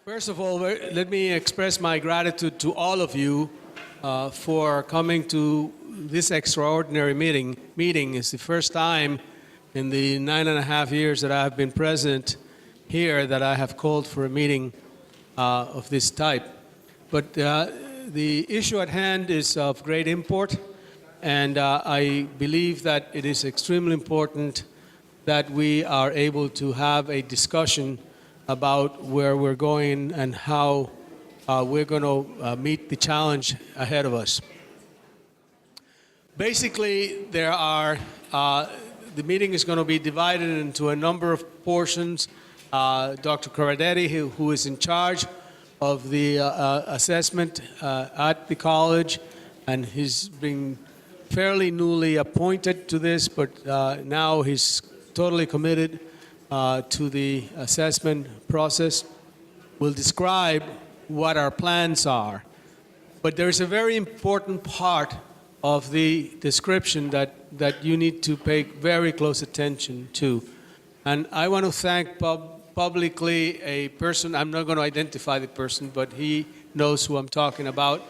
First of all, let me express my gratitude to all of you for coming to this extraordinary meeting. It's the first time in the 9.5 years that I have been president here that I have called for a meeting of this type. But the issue at hand is of great import, and I believe that it is extremely important that we are able to have a discussion about where we're going and how we're going to meet the challenge ahead of us. Basically, the meeting is going to be divided into a number of portions. Dr. Corradetti, who is in charge of the assessment at the college, and he's been fairly newly appointed to this, but now he's totally committed to the assessment process, will describe what our plans are. But there's a very important part of the description that you need to pay very close attention to. And I want to thank publicly a person, I'm not going to identify the person, but he knows who I'm talking about,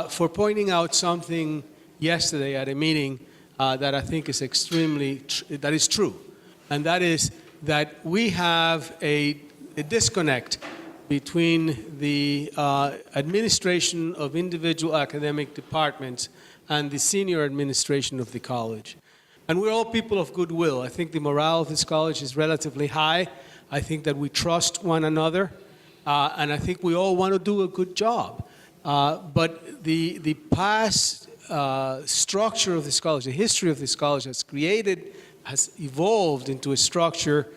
for pointing out something yesterday at a meeting that I think is that is true. And that is that we have a disconnect between the administration of individual academic departments and the senior administration of the college. And we're all people of goodwill. I think the morale of this college is relatively high. I think that we trust one another, and I think we all want to do a good job. But the past structure of this college, the history of this college has evolved into a structure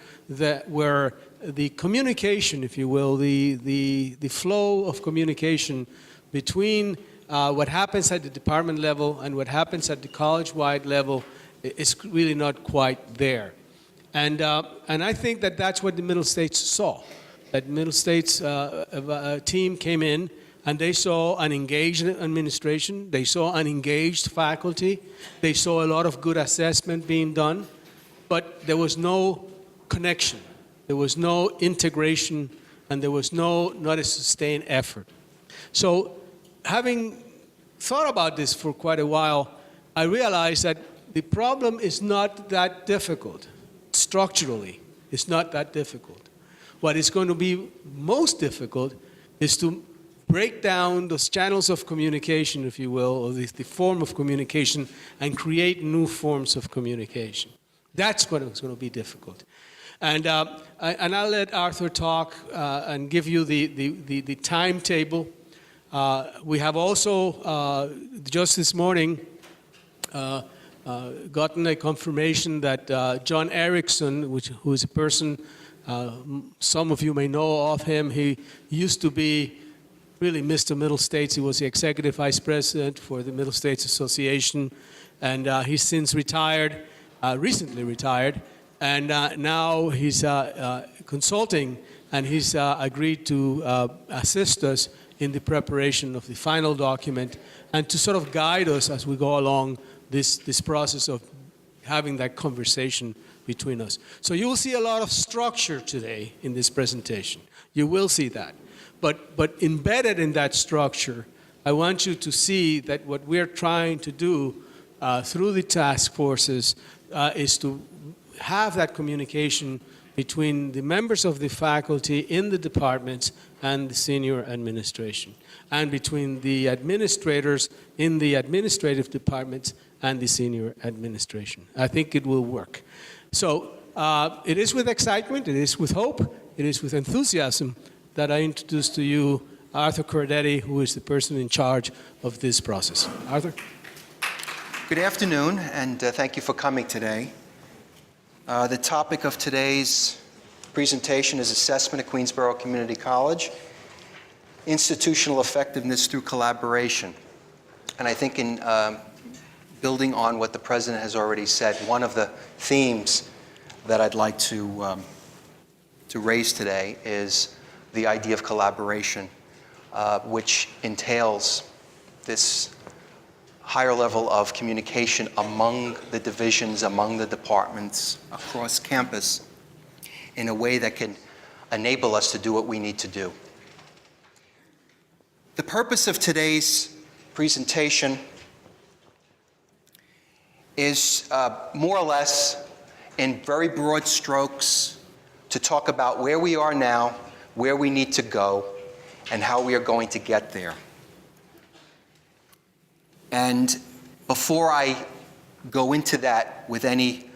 where the communication, if you will, the flow of communication between what happens at the department level and what happens at the college-wide level is really not quite there. And I think that that's what the Middle States saw. That Middle States team came in and they saw an engaged administration, they saw an engaged faculty, they saw a lot of good assessment being done, but there was no connection, there was no integration, and there was not a sustained effort. So having thought about this for quite a while, I realized that the problem is not that difficult. Structurally, it's not that difficult. What is going to be most difficult is to break down those channels of communication, if you will, or the form of communication, and create new forms of communication. That's what is going to be difficult. And I'll let Arthur talk and give you the timetable. We have also, just this morning, gotten a confirmation that John Erickson, who is a person, some of you may know of him, he used to be really Mr. Middle States. He was the executive vice president for the Middle States Association, and he's since retired, recently retired, and now he's consulting, and he's agreed to assist us in the preparation of the final document and to sort of guide us as we go along this process of having that conversation between us. So you will see a lot of structure today in this presentation. You will see that. But embedded in that structure, I want you to see that what we're trying to do through the task forces is to have that communication between the members of the faculty in the departments and the senior administration, and between the administrators in the administrative departments and the senior administration. I think it will work. So it is with excitement, it is with hope, it is with enthusiasm that I introduce to you Arthur Corradetti, who is the person in charge of this process. Arthur? Good afternoon, and thank you for coming today. The topic of today's presentation is Assessment at Queensborough Community College, Institutional Effectiveness Through Collaboration. And I think in building on what the President has already said, one of the themes that I'd like to raise today is the idea of collaboration, which entails this higher level of communication among the divisions, among the departments, across campus, in a way that can enable us to do what we need to do. The purpose of today's presentation is more or less, in very broad strokes, to talk about where we are now, where we need to go, and how we are going to get there. And before I go into that with any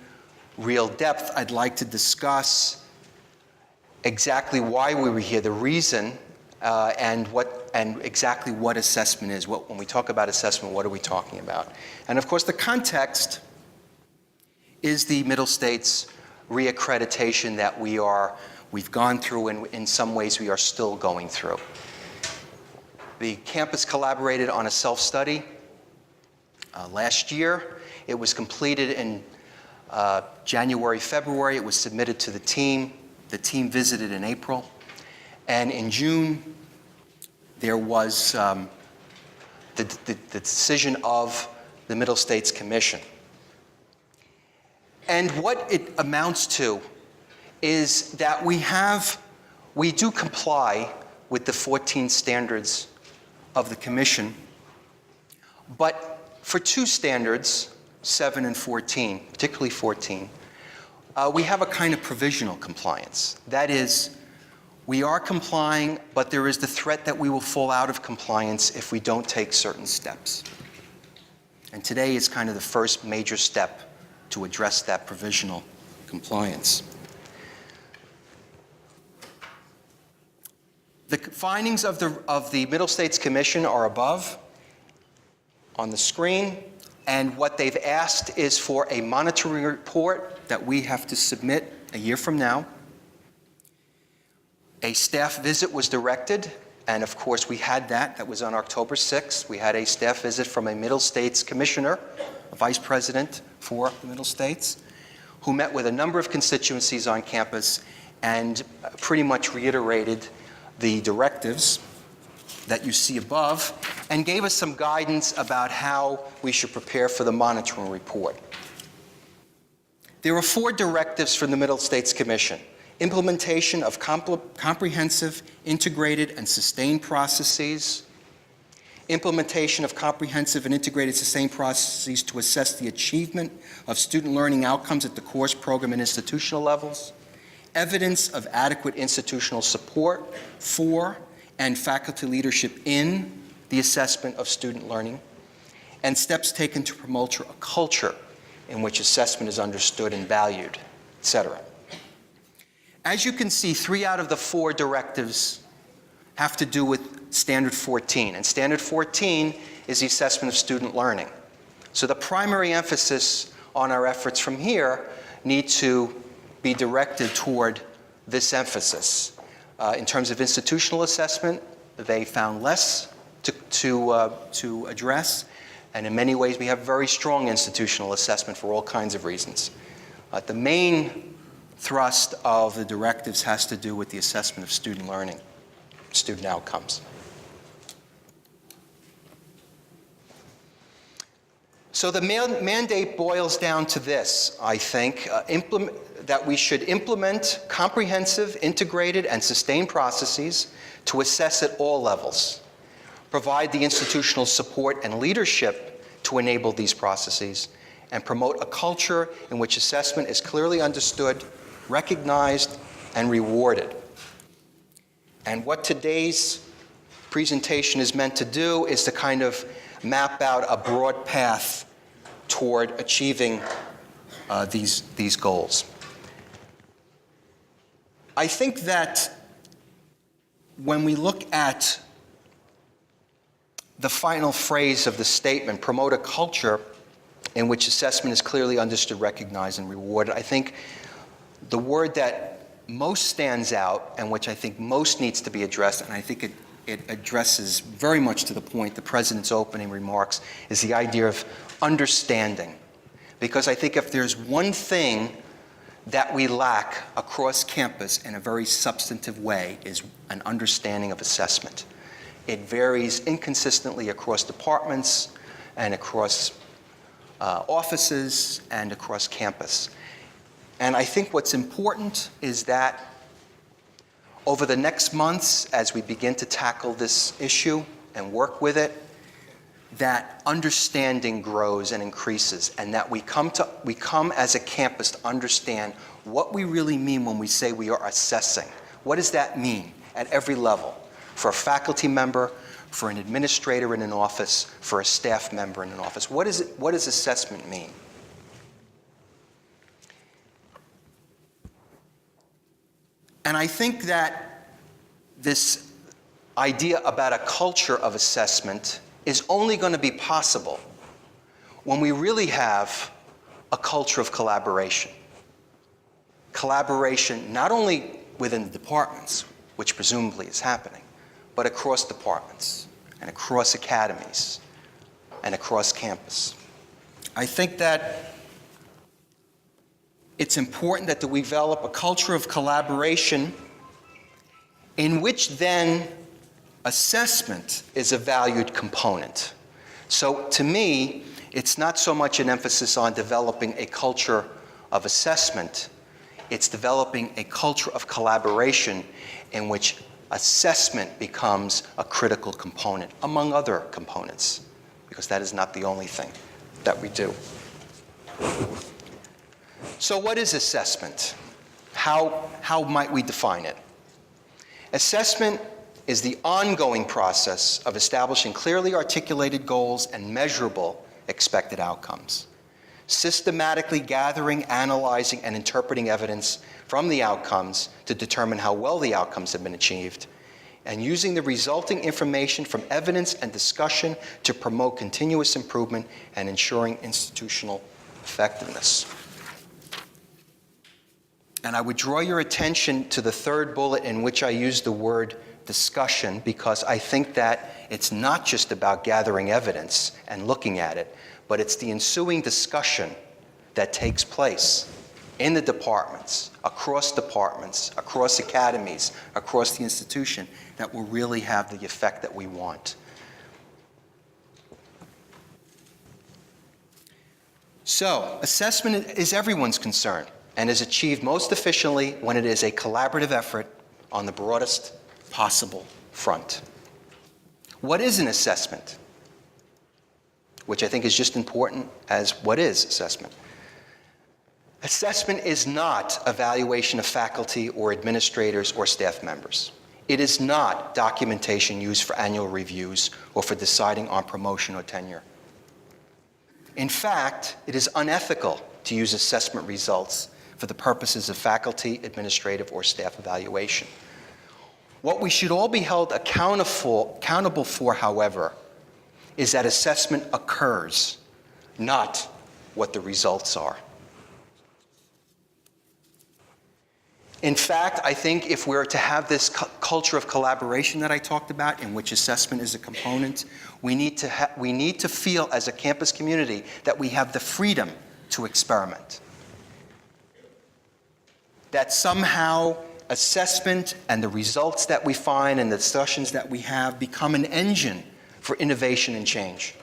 real depth, I'd like to discuss exactly why we were here, the reason, and exactly what assessment is. When we talk about assessment, what are we talking about? And of course, the context is the Middle States reaccreditation that we've gone through, and in some ways we are still going through. The campus collaborated on a self-study last year. It was completed in January, February. It was submitted to the team. The team visited in April. And in June, there was the decision of the Middle States Commission. And what it amounts to is that we do comply with the 14 standards of the Commission, but for two standards, 7 and 14, particularly 14, we have a kind of provisional compliance. That is, we are complying, but there is the threat that we will fall out of compliance if we don't take certain steps. And today is kind of the first major step to address that provisional compliance. The findings of the Middle States Commission are above on the screen, and what they've asked is for a monitoring report that we have to submit a year from now. A staff visit was directed, and of course we had that. That was on October 6th. We had a staff visit from a Middle States commissioner, a vice president for the Middle States, who met with a number of constituencies on campus and pretty much reiterated the directives that you see above and gave us some guidance about how we should prepare for the monitoring report. There are 4 directives from the Middle States Commission: implementation of comprehensive, integrated, and sustained processes, implementation of comprehensive and integrated sustained processes to assess the achievement of student learning outcomes at the course, program, and institutional levels, evidence of adequate institutional support for and faculty leadership in the assessment of student learning, and steps taken to promote a culture in which assessment is understood and valued, etc. As you can see, 3 out of the 4 directives have to do with Standard 14, and Standard 14 is the assessment of student learning. So the primary emphasis on our efforts from here need to be directed toward this emphasis. In terms of institutional assessment, they found less to address, and in many ways we have very strong institutional assessment for all kinds of reasons. The main thrust of the directives has to do with the assessment of student learning, student outcomes. So the mandate boils down to this, I think, that we should implement comprehensive, integrated, and sustained processes to assess at all levels, provide the institutional support and leadership to enable these processes, and promote a culture in which assessment is clearly understood, recognized, and rewarded. And what today's presentation is meant to do is to kind of map out a broad path toward achieving these goals. I think that when we look at the final phrase of the statement, promote a culture in which assessment is clearly understood, recognized, and rewarded, I think the word that most stands out and which I think most needs to be addressed, and I think it addresses very much to the point the President's opening remarks, is the idea of understanding. Because I think if there's one thing that we lack across campus in a very substantive way is an understanding of assessment. It varies inconsistently across departments and across offices and across campus. And I think what's important is that over the next months, as we begin to tackle this issue and work with it, that understanding grows and increases, and that we come as a campus to understand what we really mean when we say we are assessing. What does that mean at every level? For a faculty member, for an administrator in an office, for a staff member in an office. What does assessment mean? And I think that this idea about a culture of assessment is only going to be possible when we really have a culture of collaboration. Collaboration not only within the departments, which presumably is happening, but across departments and across academies and across campus. I think that it's important that we develop a culture of collaboration in which then assessment is a valued component. So to me, it's not so much an emphasis on developing a culture of assessment, it's developing a culture of collaboration in which assessment becomes a critical component, among other components, because that is not the only thing that we do. So what is assessment? How might we define it? Assessment is the ongoing process of establishing clearly articulated goals and measurable expected outcomes, systematically gathering, analyzing, and interpreting evidence from the outcomes to determine how well the outcomes have been achieved, and using the resulting information from evidence and discussion to promote continuous improvement and ensuring institutional effectiveness. And I would draw your attention to the third bullet in which I use the word discussion, because I think that it's not just about gathering evidence and looking at it, but it's the ensuing discussion that takes place in the departments, across academies, across the institution, that will really have the effect that we want. So, assessment is everyone's concern and is achieved most efficiently when it is a collaborative effort on the broadest possible front. What is an assessment? Which I think is just important as what is assessment. Assessment is not evaluation of faculty or administrators or staff members. It is not documentation used for annual reviews or for deciding on promotion or tenure. In fact, it is unethical to use assessment results for the purposes of faculty, administrative, or staff evaluation. What we should all be held accountable for, however, is that assessment occurs, not what the results are. In fact, I think if we're to have this culture of collaboration that I talked about, in which assessment is a component, we need to feel as a campus community that we have the freedom to experiment. That somehow assessment and the results that we find and the discussions that we have become an engine for innovation and change.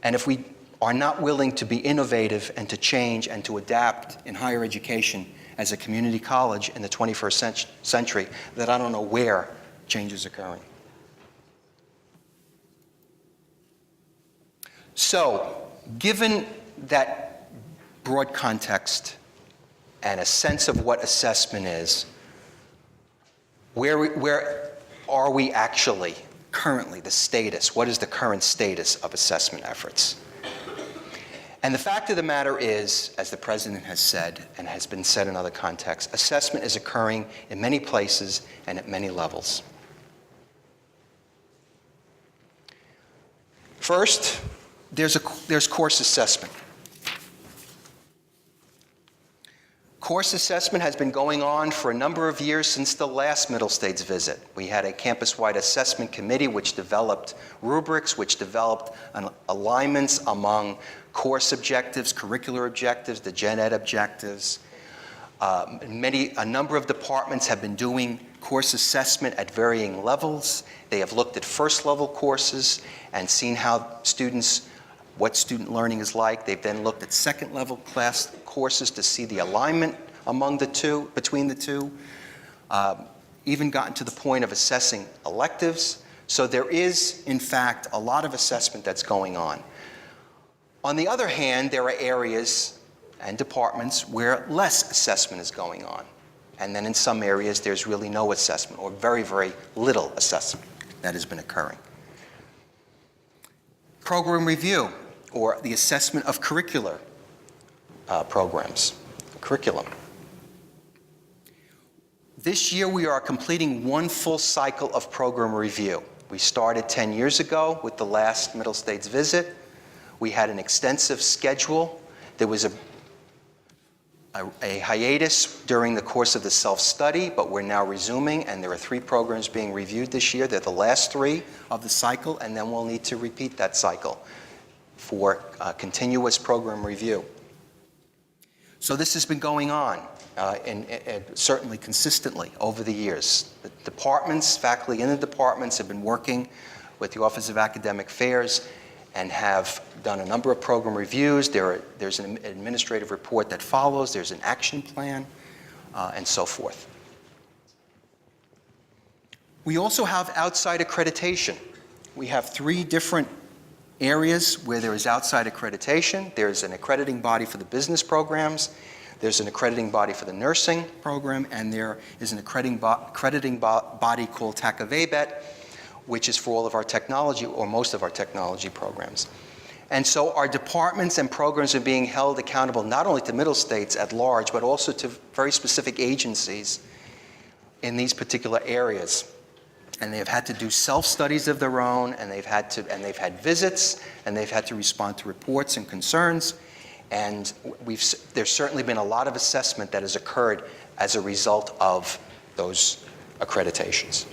And if we are not willing to be innovative and to change and to adapt in higher education as a community college in the 21st century, then I don't know where change is occurring. So, given that broad context and a sense of what assessment is, where are we actually currently, the status? What is the current status of assessment efforts? And the fact of the matter is, as the President has said, and has been said in other contexts, assessment is occurring in many places and at many levels. First, there's course assessment. Course assessment has been going on for a number of years since the last Middle States visit. We had a campus-wide assessment committee which developed rubrics, which developed alignments among course objectives, curricular objectives, the gen ed objectives. A number of departments have been doing course assessment at varying levels. They have looked at first level courses and seen how what student learning is like. They've then looked at second level class courses to see the alignment between the two. Even gotten to the point of assessing electives So there is, in fact, a lot of assessment that's going on. On the other hand, there are areas and departments where less assessment is going on. And then in some areas, there's really no assessment or very, very little assessment that has been occurring. Program review, or the assessment of curricular curriculum. This year, we are completing one full cycle of program review. We started 10 years ago with the last Middle States visit. We had an extensive schedule. There was a hiatus during the course of the self-study, but we're now resuming, and there are 3 programs being reviewed this year. They're the last 3 of the cycle, and then we'll need to repeat that cycle for continuous program review. So this has been going on, and certainly consistently over the years. The departments, faculty in the departments have been working with the Office of Academic Affairs and have done a number of program reviews. There's an administrative report that follows. There's an action plan, and so forth. We also have outside accreditation. We have 3 different areas where there is outside accreditation. There's an accrediting body for the business programs. There's an accrediting body for the nursing program, and there is an accrediting body called TACAVABET, which is for all of our technology, or most of our technology programs. And so our departments and programs are being held accountable not only to Middle States at large, but also to very specific agencies in these particular areas. And they've had to do self-studies of their own, and they've had visits, and they've had to respond to reports and concerns. And there's certainly been a lot of assessment that has occurred as a result of those accreditations.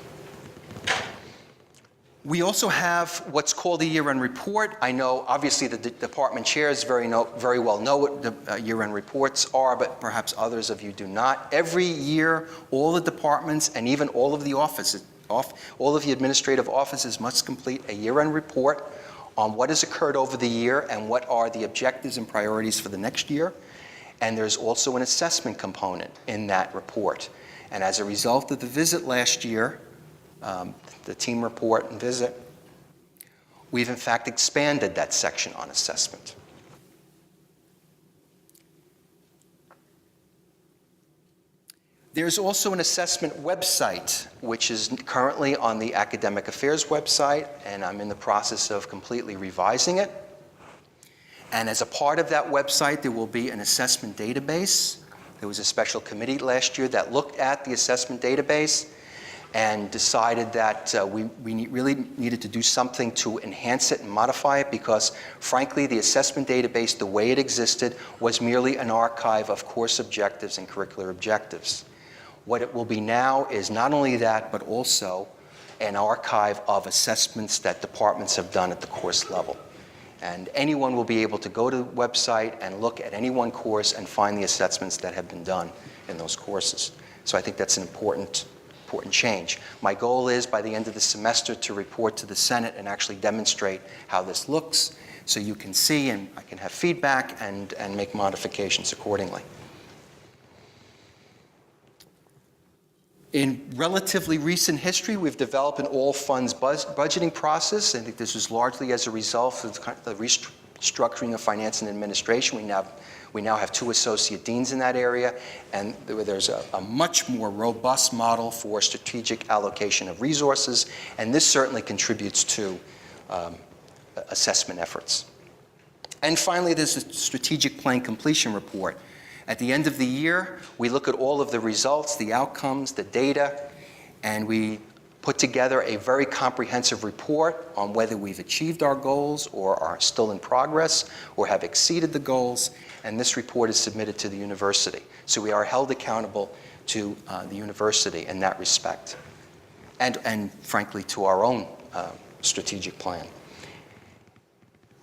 We also have what's called a year-end report. I know, obviously, the department chairs very well know what the year-end reports are, but perhaps others of you do not. Every year, all the departments and even all of the offices, all of the administrative offices must complete a year-end report on what has occurred over the year and what are the objectives and priorities for the next year. And there's also an assessment component in that report. And as a result of the visit last year, the team report and visit, we've in fact expanded that section on assessment. There's also an assessment website, which is currently on the Academic Affairs website, and I'm in the process of completely revising it. And as a part of that website, there will be an assessment database. There was a special committee last year that looked at the assessment database and decided that we really needed to do something to enhance it and modify it, because frankly, the assessment database, the way it existed, was merely an archive of course objectives and curricular objectives. What it will be now is not only that, but also an archive of assessments that departments have done at the course level. And anyone will be able to go to the website and look at any one course and find the assessments that have been done in those courses. So I think that's an important change. My goal is, by the end of the semester, to report to the Senate and actually demonstrate how this looks, so you can see and I can have feedback and make modifications accordingly. In relatively recent history, we've developed an all-funds budgeting process. I think this was largely as a result of the restructuring of finance and administration. We now have 2 associate deans in that area, and there's a much more robust model for strategic allocation of resources, and this certainly contributes to assessment efforts. And finally, there's a strategic plan completion report. At the end of the year, we look at all of the results, the outcomes, the data, and we put together a very comprehensive report on whether we've achieved our goals or are still in progress or have exceeded the goals, and this report is submitted to the university. So we are held accountable to the university in that respect, and frankly to our own strategic plan.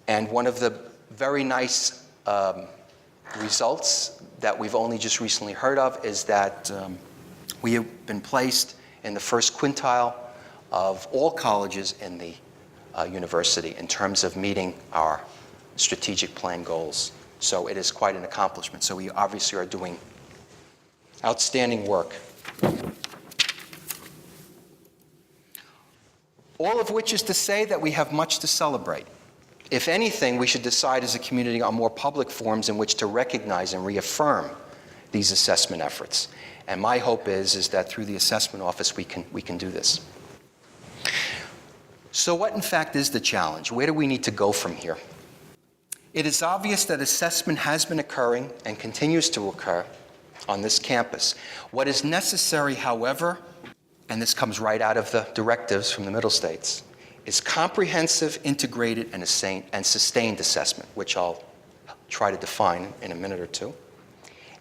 And one of the very nice results that we've only just recently heard of is that we have been placed in the first quintile of all colleges in the university in terms of meeting our strategic plan goals. So it is quite an accomplishment. So we obviously are doing outstanding work. All of which is to say that we have much to celebrate. If anything, we should decide as a community on more public forums in which to recognize and reaffirm these assessment efforts. And my hope is that through the assessment office we can do this. So what in fact is the challenge? Where do we need to go from here? It is obvious that assessment has been occurring and continues to occur on this campus. What is necessary, however, and this comes right out of the directives from the Middle States, is comprehensive, integrated, and sustained assessment, which I'll try to define in a minute or two.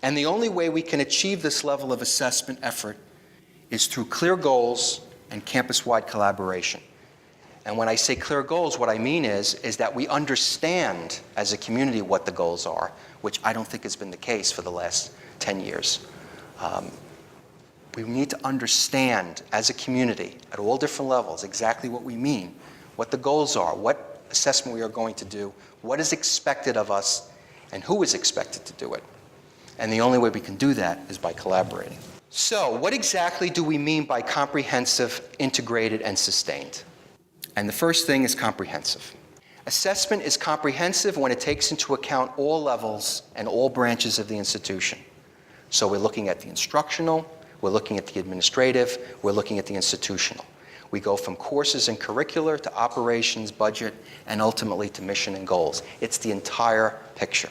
And the only way we can achieve this level of assessment effort is through clear goals and campus-wide collaboration. And when I say clear goals, what I mean is that we understand as a community what the goals are, which I don't think has been the case for the last 10 years. We need to understand as a community at all different levels exactly what we mean, what the goals are, what assessment we are going to do, what is expected of us, and who is expected to do it. And the only way we can do that is by collaborating. So, what exactly do we mean by comprehensive, integrated, and sustained? And the first thing is comprehensive. Assessment is comprehensive when it takes into account all levels and all branches of the institution. So we're looking at the instructional, we're looking at the administrative, we're looking at the institutional. We go from courses and curricular to operations, budget, and ultimately to mission and goals. It's the entire picture.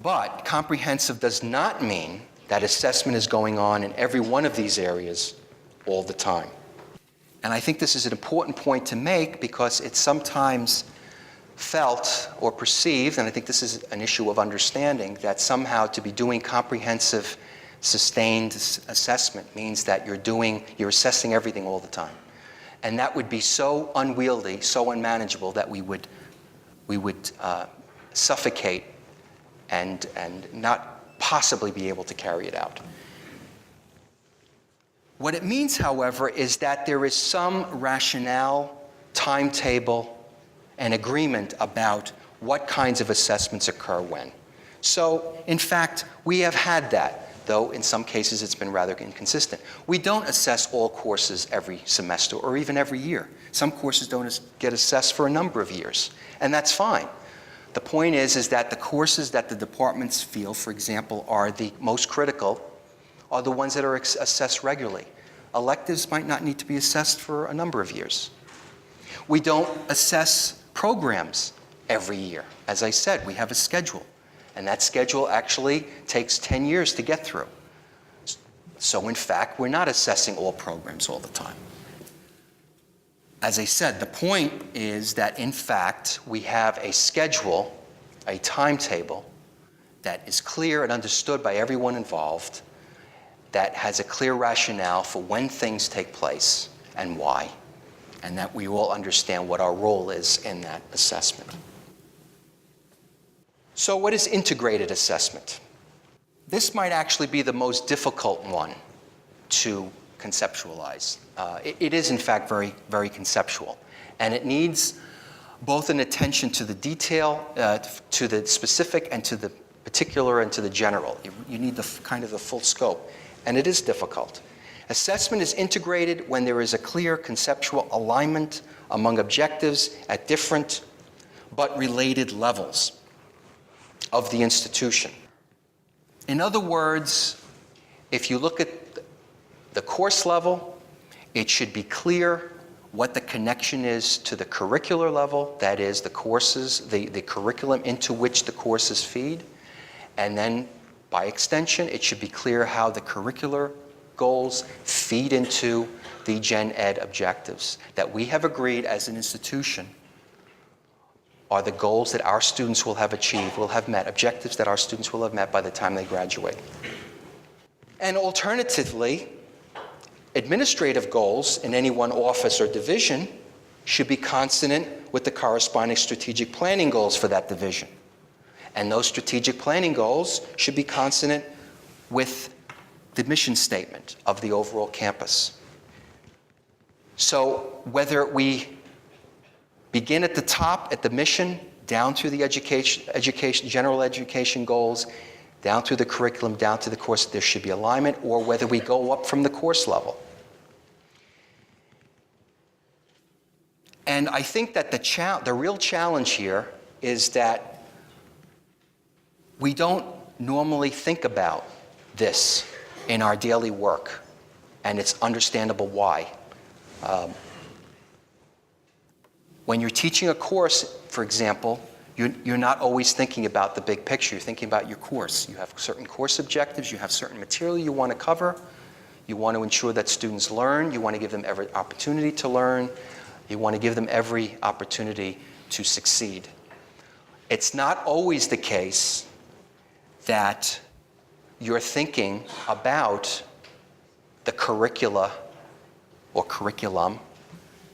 But comprehensive does not mean that assessment is going on in every one of these areas all the time. And I think this is an important point to make because it's sometimes felt or perceived, and I think this is an issue of understanding, that somehow to be doing comprehensive, sustained assessment means that you're assessing everything all the time. And that would be so unwieldy, so unmanageable that we would suffocate and not possibly be able to carry it out. What it means, however, is that there is some rationale, timetable, and agreement about what kinds of assessments occur when. So, in fact, we have had that, though in some cases it's been rather inconsistent. We don't assess all courses every semester or even every year. Some courses don't get assessed for a number of years, and that's fine. The point is that the courses that the departments feel, for example, are the most critical are the ones that are assessed regularly. Electives might not need to be assessed for a number of years. We don't assess programs every year. As I said, we have a schedule, and that schedule actually takes 10 years to get through. So in fact, we're not assessing all programs all the time. As I said, the point is that in fact, we have a schedule, a timetable that is clear and understood by everyone involved, that has a clear rationale for when things take place and why, and that we all understand what our role is in that assessment. So what is integrated assessment? This might actually be the most difficult one to conceptualize. It is, in fact, very, very conceptual, and it needs both an attention to the detail, to the specific, and to the particular, and to the general. You need the full scope. And it is difficult. Assessment is integrated when there is a clear conceptual alignment among objectives at different but related levels of the institution. In other words, if you look at the course level, it should be clear what the connection is to the curricular level, that is the courses, the curriculum into which the courses feed, and then by extension, it should be clear how the curricular goals feed into the Gen Ed objectives that we have agreed as an institution are the goals that our students will have achieved, will have met, objectives that our students will have met by the time they graduate. And alternatively, administrative goals in any one office or division should be consonant with the corresponding strategic planning goals for that division. And those strategic planning goals should be consonant with the mission statement of the overall campus. So whether we begin at the top, at the mission, down through the education, general education goals, down through the curriculum, down to the course, there should be alignment, or whether we go up from the course level. And I think that the real challenge here is that we don't normally think about this in our daily work, and it's understandable why. When you're teaching a course, for example, you're not always thinking about the big picture. You're thinking about your course. You have certain course objectives. You have certain material you want to cover. You want to ensure that students learn. You want to give them every opportunity to learn. You want to give them every opportunity to succeed. It's not always the case that you're thinking about the curricula or curriculum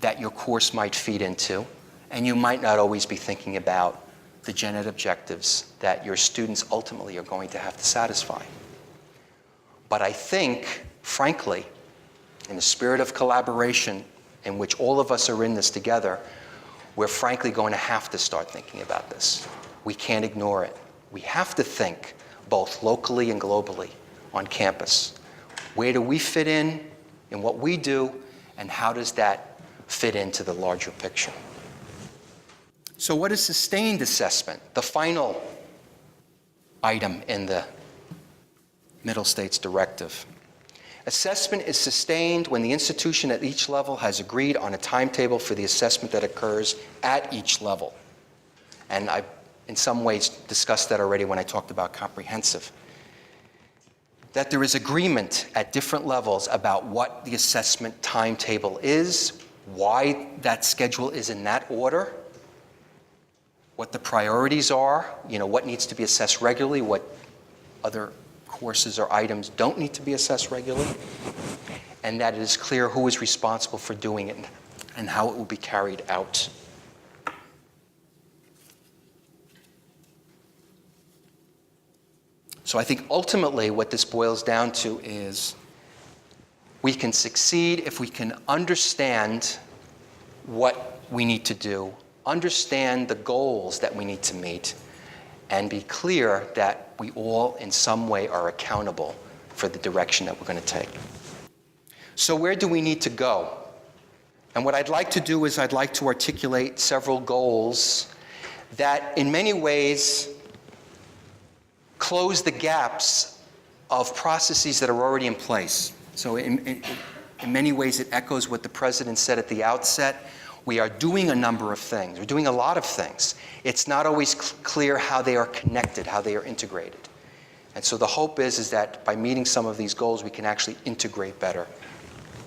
that your course might feed into, and you might not always be thinking about the gen ed objectives that your students ultimately are going to have to satisfy. But I think, frankly, in the spirit of collaboration in which all of us are in this together, we're frankly going to have to start thinking about this. We can't ignore it. We have to think both locally and globally on campus. Where do we fit in what we do, and how does that fit into the larger picture? So what is sustained assessment? The final item in the Middle States Directive. Assessment is sustained when the institution at each level has agreed on a timetable for the assessment that occurs at each level. And I, in some ways, discussed that already when I talked about comprehensive. That there is agreement at different levels about what the assessment timetable is, why that schedule is in that order, what the priorities are, what needs to be assessed regularly, what other courses or items don't need to be assessed regularly, and that it is clear who is responsible for doing it and how it will be carried out. So I think ultimately what this boils down to is we can succeed if we can understand what we need to do, understand the goals that we need to meet, and be clear that we all in some way are accountable for the direction that we're going to take. So where do we need to go? And what I'd like to do is I'd like to articulate several goals that in many ways close the gaps of processes that are already in place. So in many ways it echoes what the President said at the outset. We are doing a number of things. We're doing a lot of things. It's not always clear how they are connected, how they are integrated. And so the hope is that by meeting some of these goals, we can actually integrate better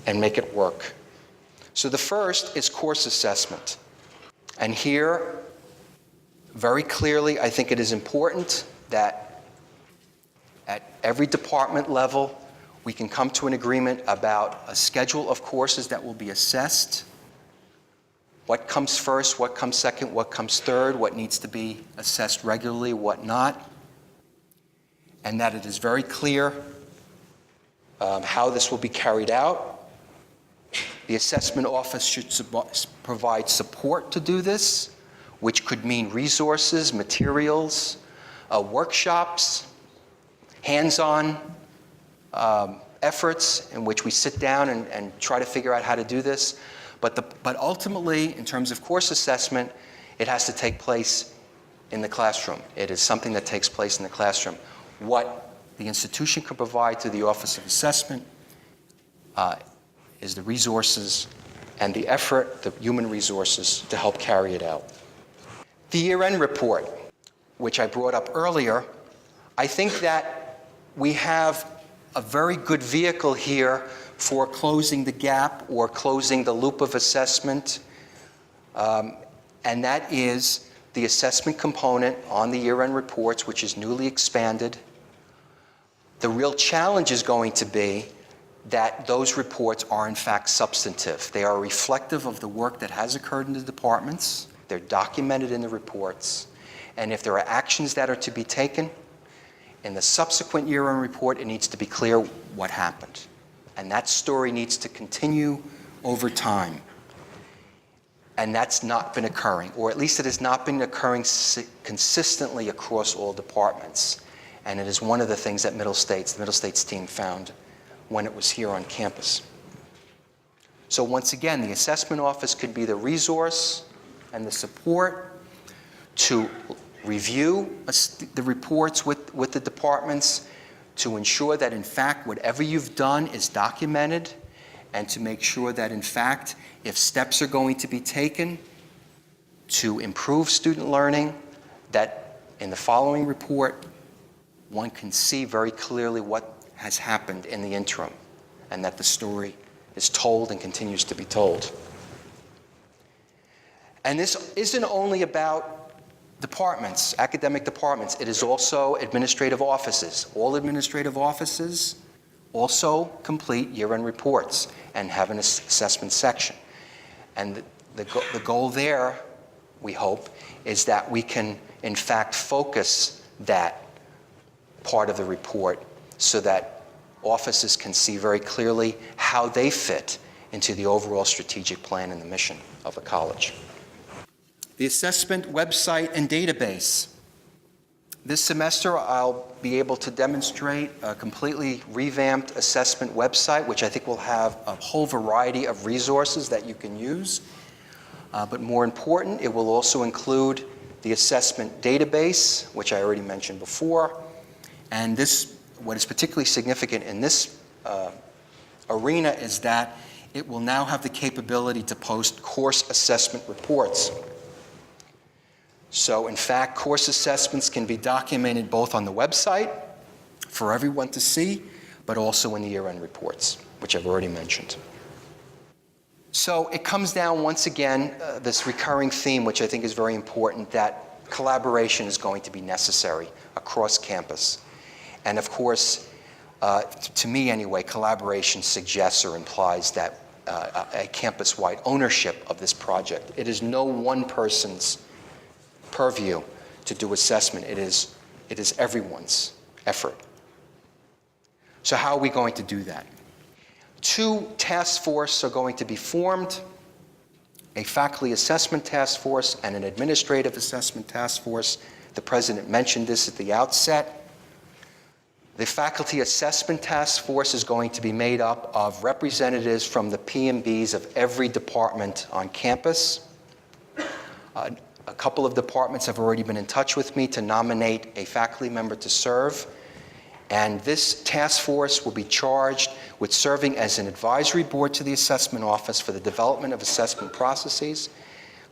and make it work. So the first is course assessment. And here, very clearly, I think it is important that at every department level, we can come to an agreement about a schedule of courses that will be assessed. What comes first, what comes second, what comes third, what needs to be assessed regularly, what not. And that it is very clear how this will be carried out. The assessment office should provide support to do this, which could mean resources, materials, workshops, hands-on efforts in which we sit down and try to figure out how to do this. But ultimately, in terms of course assessment, it has to take place in the classroom. It is something that takes place in the classroom. What the institution can provide to the Office of Assessment is the resources and the effort, the human resources to help carry it out. The year-end report, which I brought up earlier, I think that we have a very good vehicle here for closing the gap or closing the loop of assessment, and that is the assessment component on the year-end reports, which is newly expanded. The real challenge is going to be that those reports are in fact substantive. They are reflective of the work that has occurred in the departments. They're documented in the reports. And if there are actions that are to be taken, in the subsequent year-end report, it needs to be clear what happened. And that story needs to continue over time. And that's not been occurring, or at least it has not been occurring consistently across all departments. And it is one of the things that the Middle States team found when it was here on campus. So once again, the assessment office could be the resource and the support to review the reports with the departments, to ensure that in fact whatever you've done is documented, and to make sure that in fact if steps are going to be taken to improve student learning, that in the following report one can see very clearly what has happened in the interim, and that the story is told and continues to be told. And this isn't only about departments, academic departments. It is also administrative offices. All administrative offices also complete year-end reports and have an assessment section. And the goal there, we hope, is that we can, in fact, focus that part of the report so that offices can see very clearly how they fit into the overall strategic plan and the mission of the college. The assessment website and database. This semester, I'll be able to demonstrate a completely revamped assessment website, which I think will have a whole variety of resources that you can use. But more important, it will also include the assessment database, which I already mentioned before. And this, what is particularly significant in this arena is that it will now have the capability to post course assessment reports. So in fact, course assessments can be documented both on the website for everyone to see, but also in the year-end reports, which I've already mentioned. So it comes down once again, this recurring theme, which I think is very important, that collaboration is going to be necessary across campus. And of course, to me anyway, collaboration suggests or implies that a campus-wide ownership of this project. It is no one person's purview to do assessment. It is everyone's effort. So how are we going to do that? 2 task forces are going to be formed, a faculty assessment task force and an administrative assessment task force. The president mentioned this at the outset. The faculty assessment task force is going to be made up of representatives from the PMBs of every department on campus. A couple of departments have already been in touch with me to nominate a faculty member to serve. And this task force will be charged with serving as an advisory board to the assessment office for the development of assessment processes,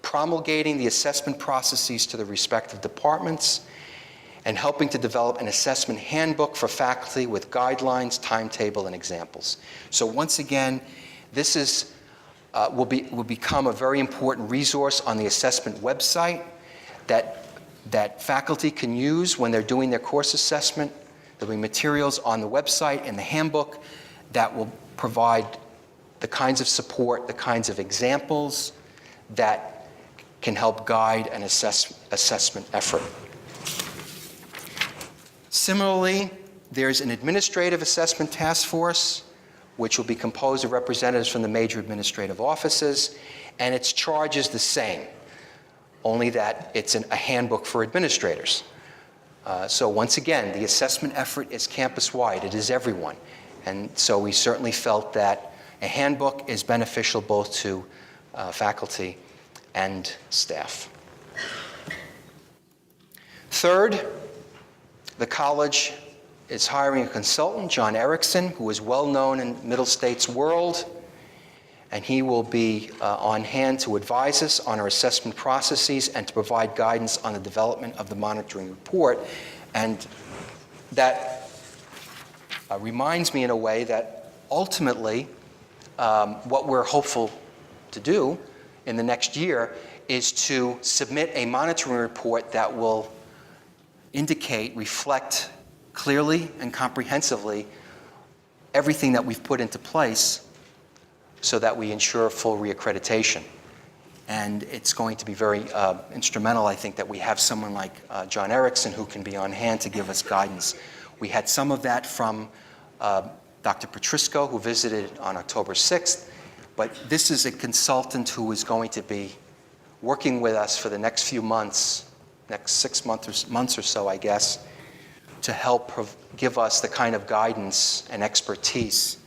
promulgating the assessment processes to the respective departments, and helping to develop an assessment handbook for faculty with guidelines, timetable, and examples. So once again, this is will become a very important resource on the assessment website that faculty can use when they're doing their course assessment. There'll be materials on the website and the handbook that will provide the kinds of support, the kinds of examples that can help guide an assessment effort. Similarly, there's an administrative assessment task force which will be composed of representatives from the major administrative offices, and its charge is the same, only that it's a handbook for administrators. So once again, the assessment effort is campus-wide. It is everyone. And so we certainly felt that a handbook is beneficial both to faculty and staff. Third, the college is hiring a consultant, John Erickson, who is well known in Middle States world, and he will be on hand to advise us on our assessment processes and to provide guidance on the development of the monitoring report. And that reminds me in a way that ultimately what we're hopeful to do in the next year is to submit a monitoring report that will indicate, reflect clearly and comprehensively everything that we've put into place so that we ensure full reaccreditation. And it's going to be very instrumental, I think, that we have someone like John Erickson who can be on hand to give us guidance. We had some of that from Dr. Petrisco, who visited on October 6th, but this is a consultant who is going to be working with us for the next few months, next 6 months or so, I guess, to help give us the kind of guidance and expertise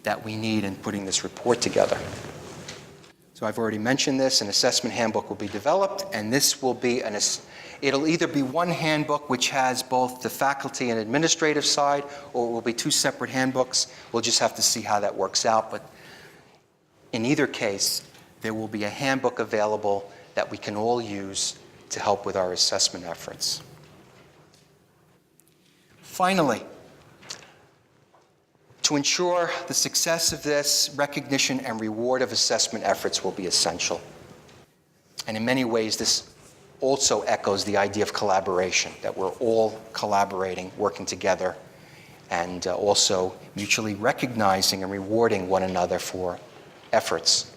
that we need in putting this report together. So I've already mentioned this, an assessment handbook will be developed, and this will be it'll either be one handbook which has both the faculty and administrative side, or it will be two separate handbooks. We'll just have to see how that works out, but in either case, there will be a handbook available that we can all use to help with our assessment efforts. Finally, to ensure the success of this, recognition and reward of assessment efforts will be essential. And in many ways, this also echoes the idea of collaboration, that we're all collaborating, working together, and also mutually recognizing and rewarding one another for efforts.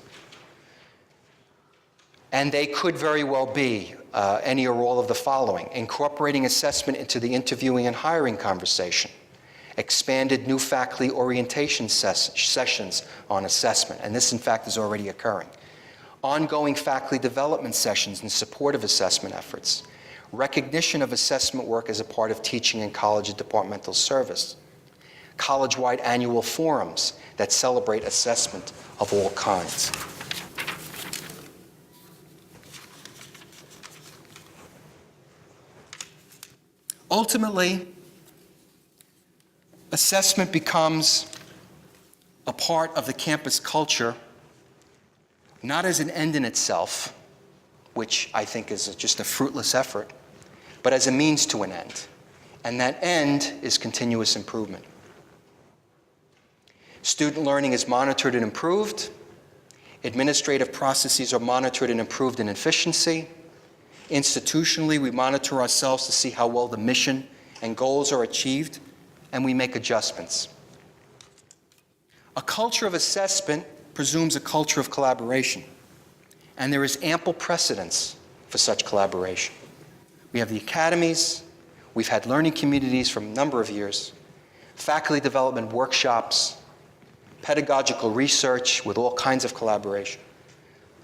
And they could very well be any or all of the following: incorporating assessment into the interviewing and hiring conversation, expanded new faculty orientation sessions on assessment, and this in fact is already occurring, ongoing faculty development sessions in support of assessment efforts, recognition of assessment work as a part of teaching in college and departmental service, college-wide annual forums that celebrate assessment of all kinds. Ultimately, assessment becomes a part of the campus culture, not as an end in itself, which I think is just a fruitless effort, but as a means to an end. And that end is continuous improvement. Student learning is monitored and improved. Administrative processes are monitored and improved in efficiency. Institutionally, we monitor ourselves to see how well the mission and goals are achieved, and we make adjustments. A culture of assessment presumes a culture of collaboration, and there is ample precedence for such collaboration. We have the academies, we've had learning communities for a number of years, faculty development workshops, pedagogical research with all kinds of collaboration,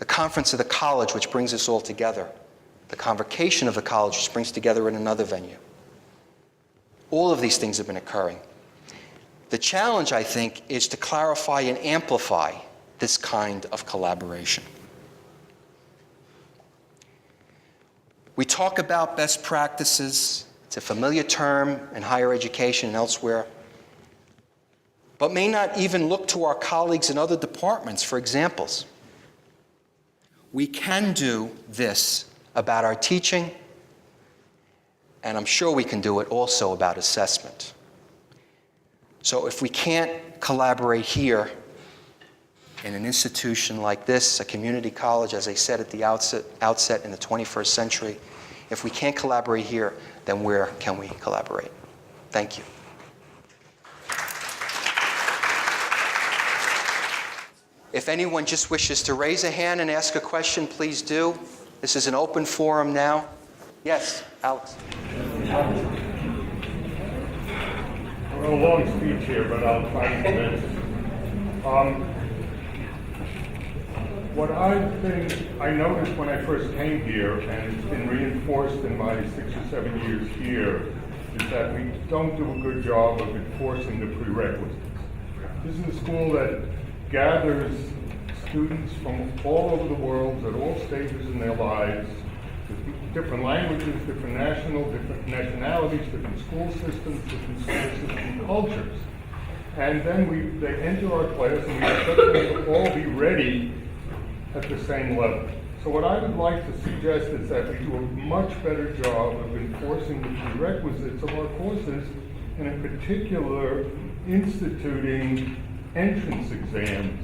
the conference of the college, which brings us all together, the convocation of the college, which brings together in another venue. All of these things have been occurring. The challenge, I think, is to clarify and amplify this kind of collaboration. We talk about best practices. It's a familiar term in higher education and elsewhere, but may not even look to our colleagues in other departments for examples. We can do this about our teaching, and I'm sure we can do it also about assessment. So if we can't collaborate here in an institution like this, a community college, as I said at the outset in the 21st century, if we can't collaborate here, then where can we collaborate? Thank you. If anyone just wishes to raise a hand and ask a question, please do. This is an open forum now. Yes, Alex. A long speech here, but I'll try to condense it. What I noticed when I first came here, and it's been reinforced in my 6 or 7 years here, is that we don't do a good job of enforcing the prerequisites. This is a school that gathers students from all over the world at all stages in their lives, with different languages, different nationalities, different school systems, and cultures. And then they enter our class and we expect them to all be ready at the same level. So what I would like to suggest is that we do a much better job of enforcing the prerequisites of our courses, and in particular, instituting entrance exams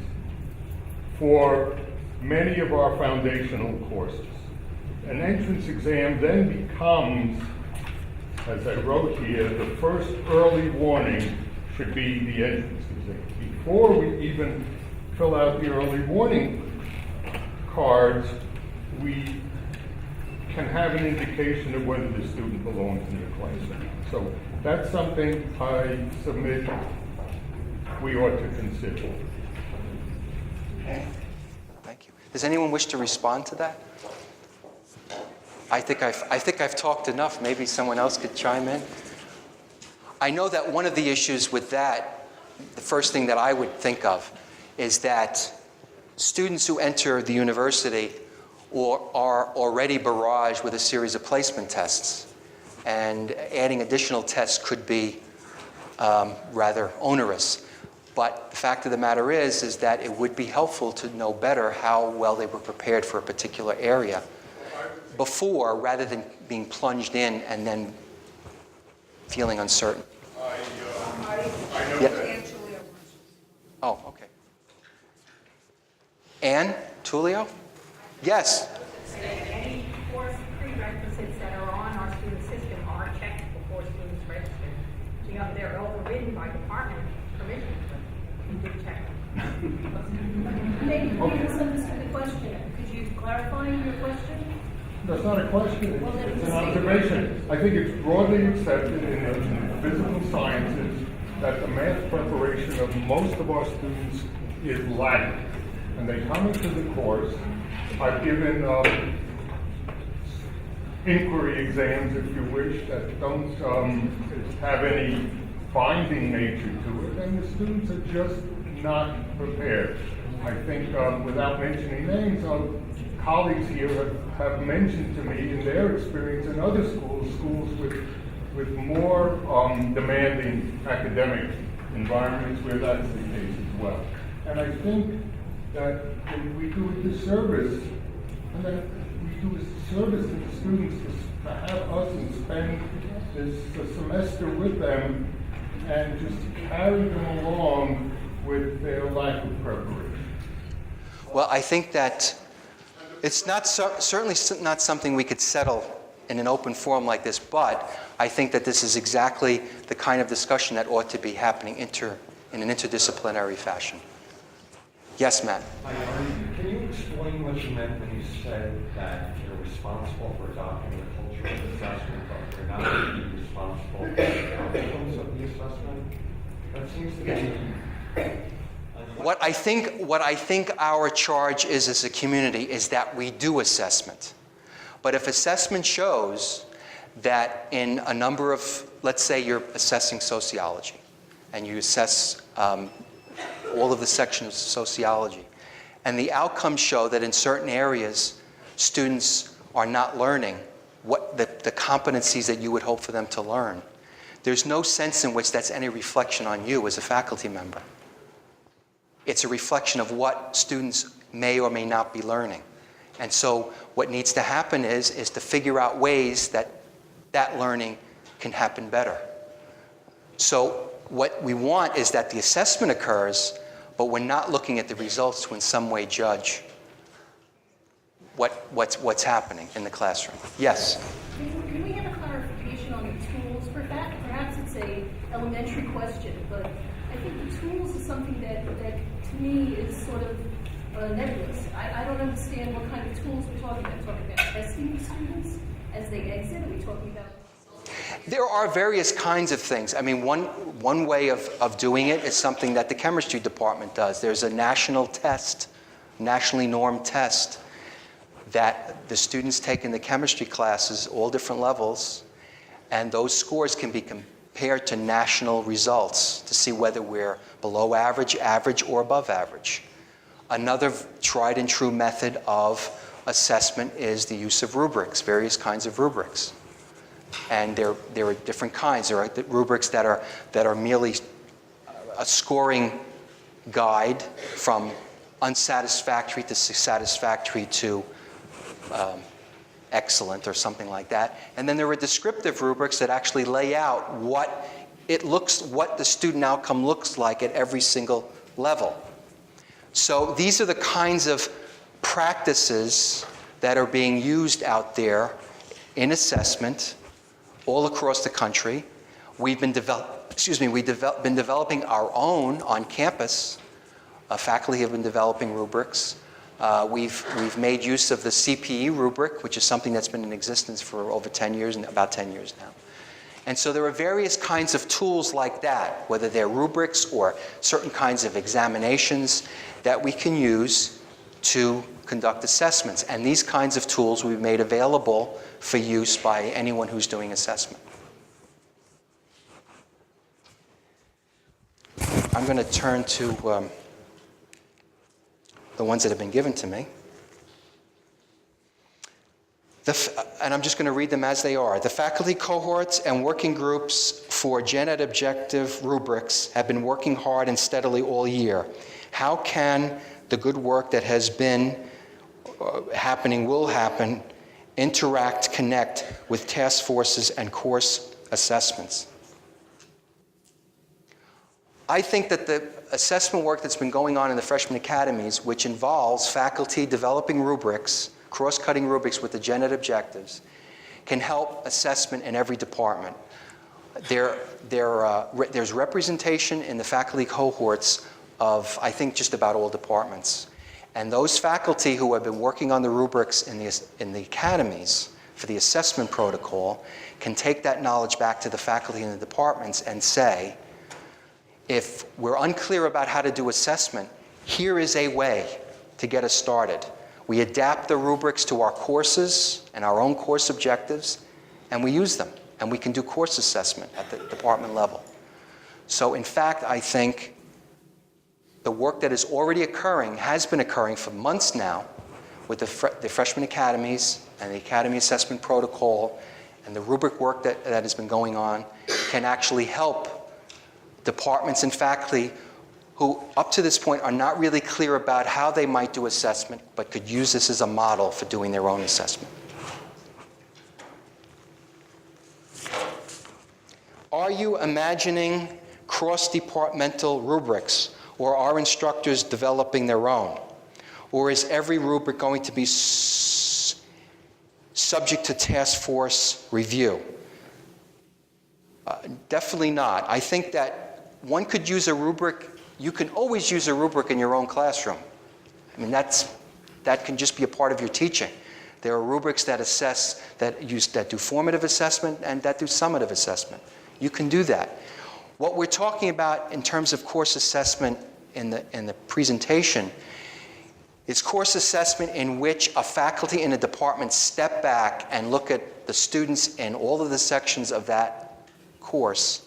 for many of our foundational courses. An entrance exam then becomes, as I wrote here, the first early warning should be the entrance exam. Before we even fill out the early warning cards, we can have an indication of whether the student belongs in the class or not. So that's something I submit we ought to consider. Okay. Thank you. Does anyone wish to respond to that? I think I've talked enough. Maybe someone else could chime in. I know that one of the issues with that the first thing that I would think of is that students who enter the university or are already barraged with a series of placement tests, and adding additional tests could be rather onerous. But the fact of the matter is that it would be helpful to know better how well they were prepared for a particular area before, rather than being plunged in and then feeling uncertain. I know Yeah. that. Oh, okay. Anne, Tulio? Yes. Any course prerequisites that are on our student system are checked before students register. So, they're overridden by department permission, but we did check them. Maybe you misunderstood the question. Could you clarify your question? That's not a question, it's an observation. I think it's broadly accepted in the physical sciences that the math preparation of most of our students is lacking. And they come into the course. I've given inquiry exams, if you wish, that don't have any binding nature to it, and the students are just not prepared. I think, without mentioning names, colleagues here have mentioned to me in their experience in other schools with more demanding academic environments where that's the case as well. And I think that we do a disservice, and that we do a disservice to the students to have us and spend this semester with them and just carry them along with their lack of preparation. Well, I think that it's not certainly not something we could settle in an open forum like this, but I think that this is exactly the kind of discussion that ought to be happening in an interdisciplinary fashion. Yes, Matt? Can you explain what you meant when you said that you're responsible for adopting the culture of assessment, but you're not really responsible for the outcomes of the assessment? That seems to be... What I think our charge is as a community is that we do assessment. But if assessment shows that in a number of, let's say you're assessing sociology, and you assess all of the sections of sociology, and the outcomes show that in certain areas students are not learning what the competencies that you would hope for them to learn, there's no sense in which that's any reflection on you as a faculty member. It's a reflection of what students may or may not be learning. And so what needs to happen is to figure out ways that learning can happen better. So what we want is that the assessment occurs, but we're not looking at the results to in some way judge what's happening in the classroom. Yes? Can we have a clarification on the tools for that? Perhaps it's a elementary question, but I think the tools is something that to me is sort of nebulous. I don't understand what kind of tools we're talking about. We're talking about testing the students as they exit. Are we talking about... There are various kinds of things. I mean, one way of doing it is something that the chemistry department does. There's a national test, nationally normed test, that the students take in the chemistry classes, all different levels, and those scores can be compared to national results to see whether we're below average, average, or above average. Another tried and true method of assessment is the use of rubrics, various kinds of rubrics. And there are different kinds. There are rubrics that are merely a scoring guide from unsatisfactory to satisfactory to excellent or something like that. And then there are descriptive rubrics that actually lay out what the student outcome looks like at every single level. So these are the kinds of practices that are being used out there in assessment all across the country. We've been developing our own on campus. Faculty have been developing rubrics. We've made use of the CPE rubric, which is something that's been in existence for over 10 years, and about 10 years now. And so there are various kinds of tools like that, whether they're rubrics or certain kinds of examinations that we can use to conduct assessments. And these kinds of tools will be made available for use by anyone who's doing assessment. I'm going to turn to the ones that have been given to me. And I'm just going to read them as they are. The faculty cohorts and working groups for Gen Ed objective rubrics have been working hard and steadily all year. How can the good work that has been happening, will happen, interact, connect with task forces and course assessments? I think that the assessment work that's been going on in the freshman academies, which involves faculty developing rubrics, cross-cutting rubrics with the Gen Ed objectives, can help assessment in every department. There's representation in the faculty cohorts of, I think, just about all departments. And those faculty who have been working on the rubrics in the academies for the assessment protocol can take that knowledge back to the faculty in the departments and say, if we're unclear about how to do assessment, here is a way to get us started. We adapt the rubrics to our courses and our own course objectives, and we use them. And we can do course assessment at the department level. So in fact, I think the work that is already occurring, has been occurring for months now, with the freshman academies and the academy assessment protocol and the rubric work that has been going on, can actually help departments and faculty who up to this point are not really clear about how they might do assessment, but could use this as a model for doing their own assessment. Are you imagining cross-departmental rubrics, or are instructors developing their own? Or is every rubric going to be subject to task force review? Definitely not. I think that one could use a rubric. You can always use a rubric in your own classroom. I mean, that can just be a part of your teaching. There are rubrics that assess, that do formative assessment and that do summative assessment. You can do that. What we're talking about in terms of course assessment in the presentation is course assessment in which a faculty in a department step back and look at the students in all of the sections of that course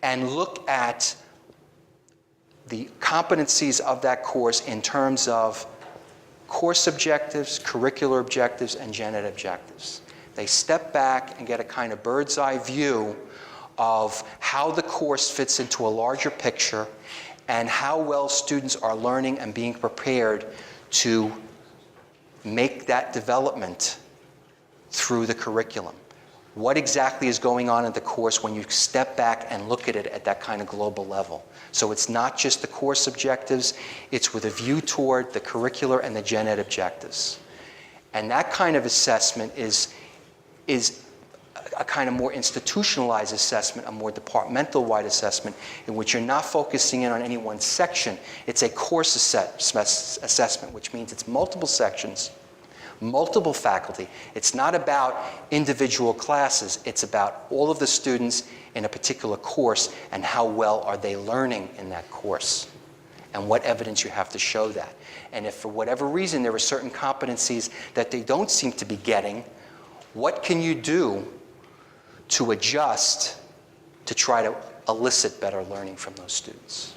and look at the competencies of that course in terms of course objectives, curricular objectives, and Gen Ed objectives. They step back and get a kind of bird's eye view of how the course fits into a larger picture and how well students are learning and being prepared to make that development through the curriculum. What exactly is going on in the course when you step back and look at it at that kind of global level? So it's not just the course objectives, it's with a view toward the curricular and the Gen Ed objectives. And that kind of assessment is a kind of more institutionalized assessment, a more departmental-wide assessment in which you're not focusing in on any one section. It's a course assessment, which means it's multiple sections, multiple faculty. It's not about individual classes. It's about all of the students in a particular course and how well are they learning in that course and what evidence you have to show that. And if for whatever reason there are certain competencies that they don't seem to be getting, what can you do to adjust to try to elicit better learning from those students?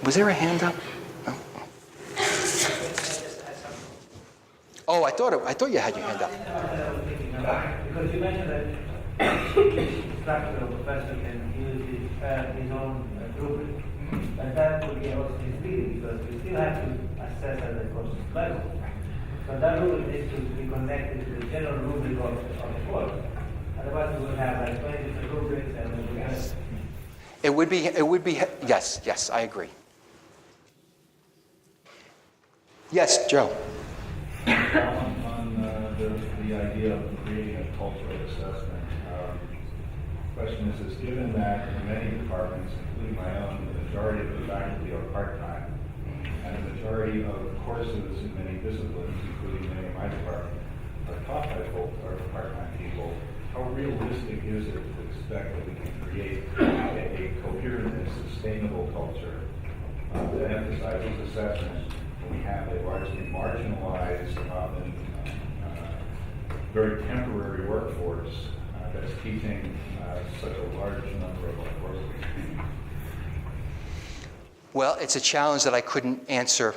Was there a hand up? No? Oh, I thought you had your hand up. Because you mentioned that each instructor or professor can use his own rubric, and that would be also misleading because we still have to assess at the course level. So that rubric needs to be connected to the general rubric of the course. Otherwise, we would have like 20 different rubrics, and we have. It would be. Yes, I agree. Yes, Joe. On the idea of creating a culture of assessment, the question is given that in many departments, including my own, the majority of the faculty are part-time, and the majority of courses in many disciplines, including many of my department, are taught by part-time people, how realistic is it to expect that we can create a coherent and sustainable culture that emphasizes assessment when we have a largely marginalized, often very temporary workforce that's teaching such a large number of our courses? Well, it's a challenge that I couldn't answer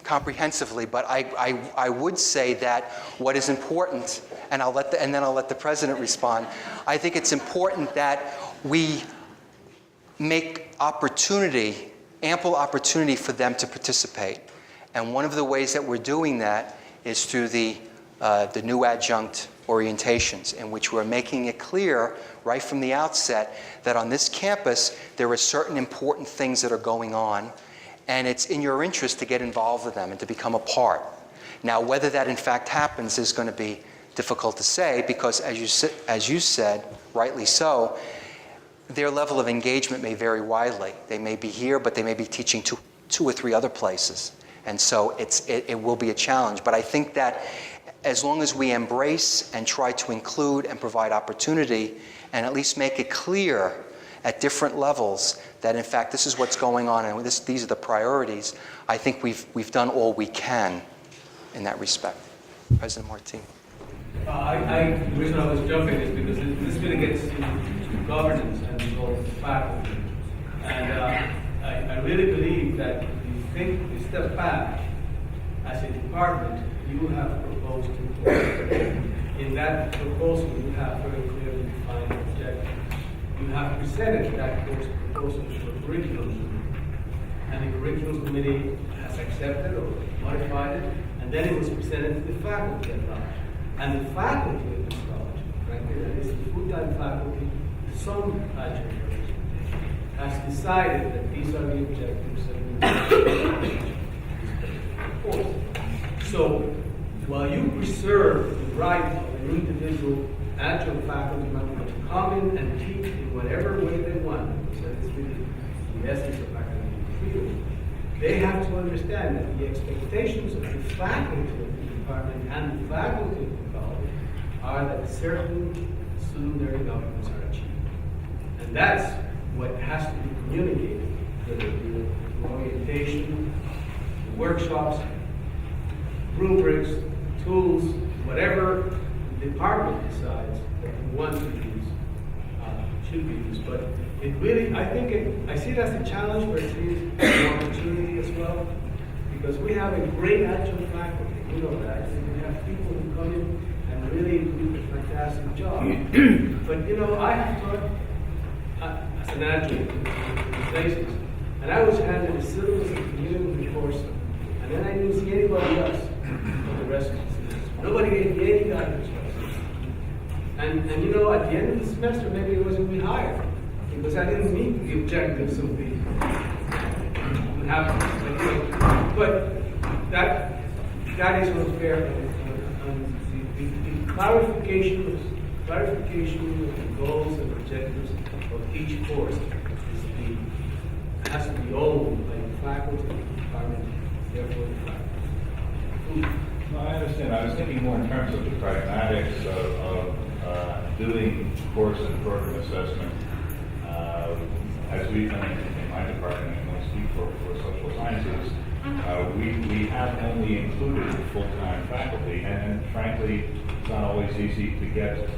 comprehensively, but I would say that what is important, and then I'll let the president respond. I think it's important that we make opportunity, ample opportunity for them to participate. And one of the ways that we're doing that is through the new adjunct orientations, in which we're making it clear right from the outset that on this campus there are certain important things that are going on, and it's in your interest to get involved with them and to become a part. Now, whether that in fact happens is going to be difficult to say, because as you said, rightly so, their level of engagement may vary widely. They may be here, but they may be teaching two or three other places. And so it will be a challenge. But I think that as long as we embrace and try to include and provide opportunity, and at least make it clear at different levels that in fact this is what's going on and these are the priorities, I think we've done all we can in that respect. President Martin. The reason I was jumping is because this really gets into governance and involves faculty. And I really believe that if you step back as a department, you have proposed to, in that proposal you have very clearly defined objectives. You have presented that proposal to the curriculum committee, and the curriculum committee has accepted or modified it, and then it was presented to the faculty at large. And the faculty of this college, frankly, that is the full-time faculty, some adjunct has decided that these are the objectives of the course. So, while you preserve the right of an individual adjunct faculty member to come in and teach in whatever way they want, so it's really the essence of academic freedom, they have to understand that the expectations of the faculty of the department and the faculty of the college are that certain student-learning outcomes are achieved. And that's what has to be communicated. The orientation, the workshops, rubrics, tools, whatever the department decides that we want to use, should be used. But it really, I see it as a challenge, but I see it as an opportunity as well, because we have a great adjunct faculty, you know that, and we have people who come in and really do a fantastic job. But you know, I have taught as an adjunct in places, and I was handed a syllabus of community course, and then I didn't see anybody else for the rest of the semester. Nobody gave me any guidance. And you know, at the end of the semester, maybe it wasn't me hired, because I didn't meet the objectives of the what happened. But that is unfair. The clarification of the goals and objectives of each course has to be owned by the faculty, the department, therefore the faculty. No, I understand. I was thinking more in terms of the pragmatics of doing course and program assessment. As we've done in my department, and I speak for social sciences, we have only included full-time faculty, and frankly, it's not always easy to get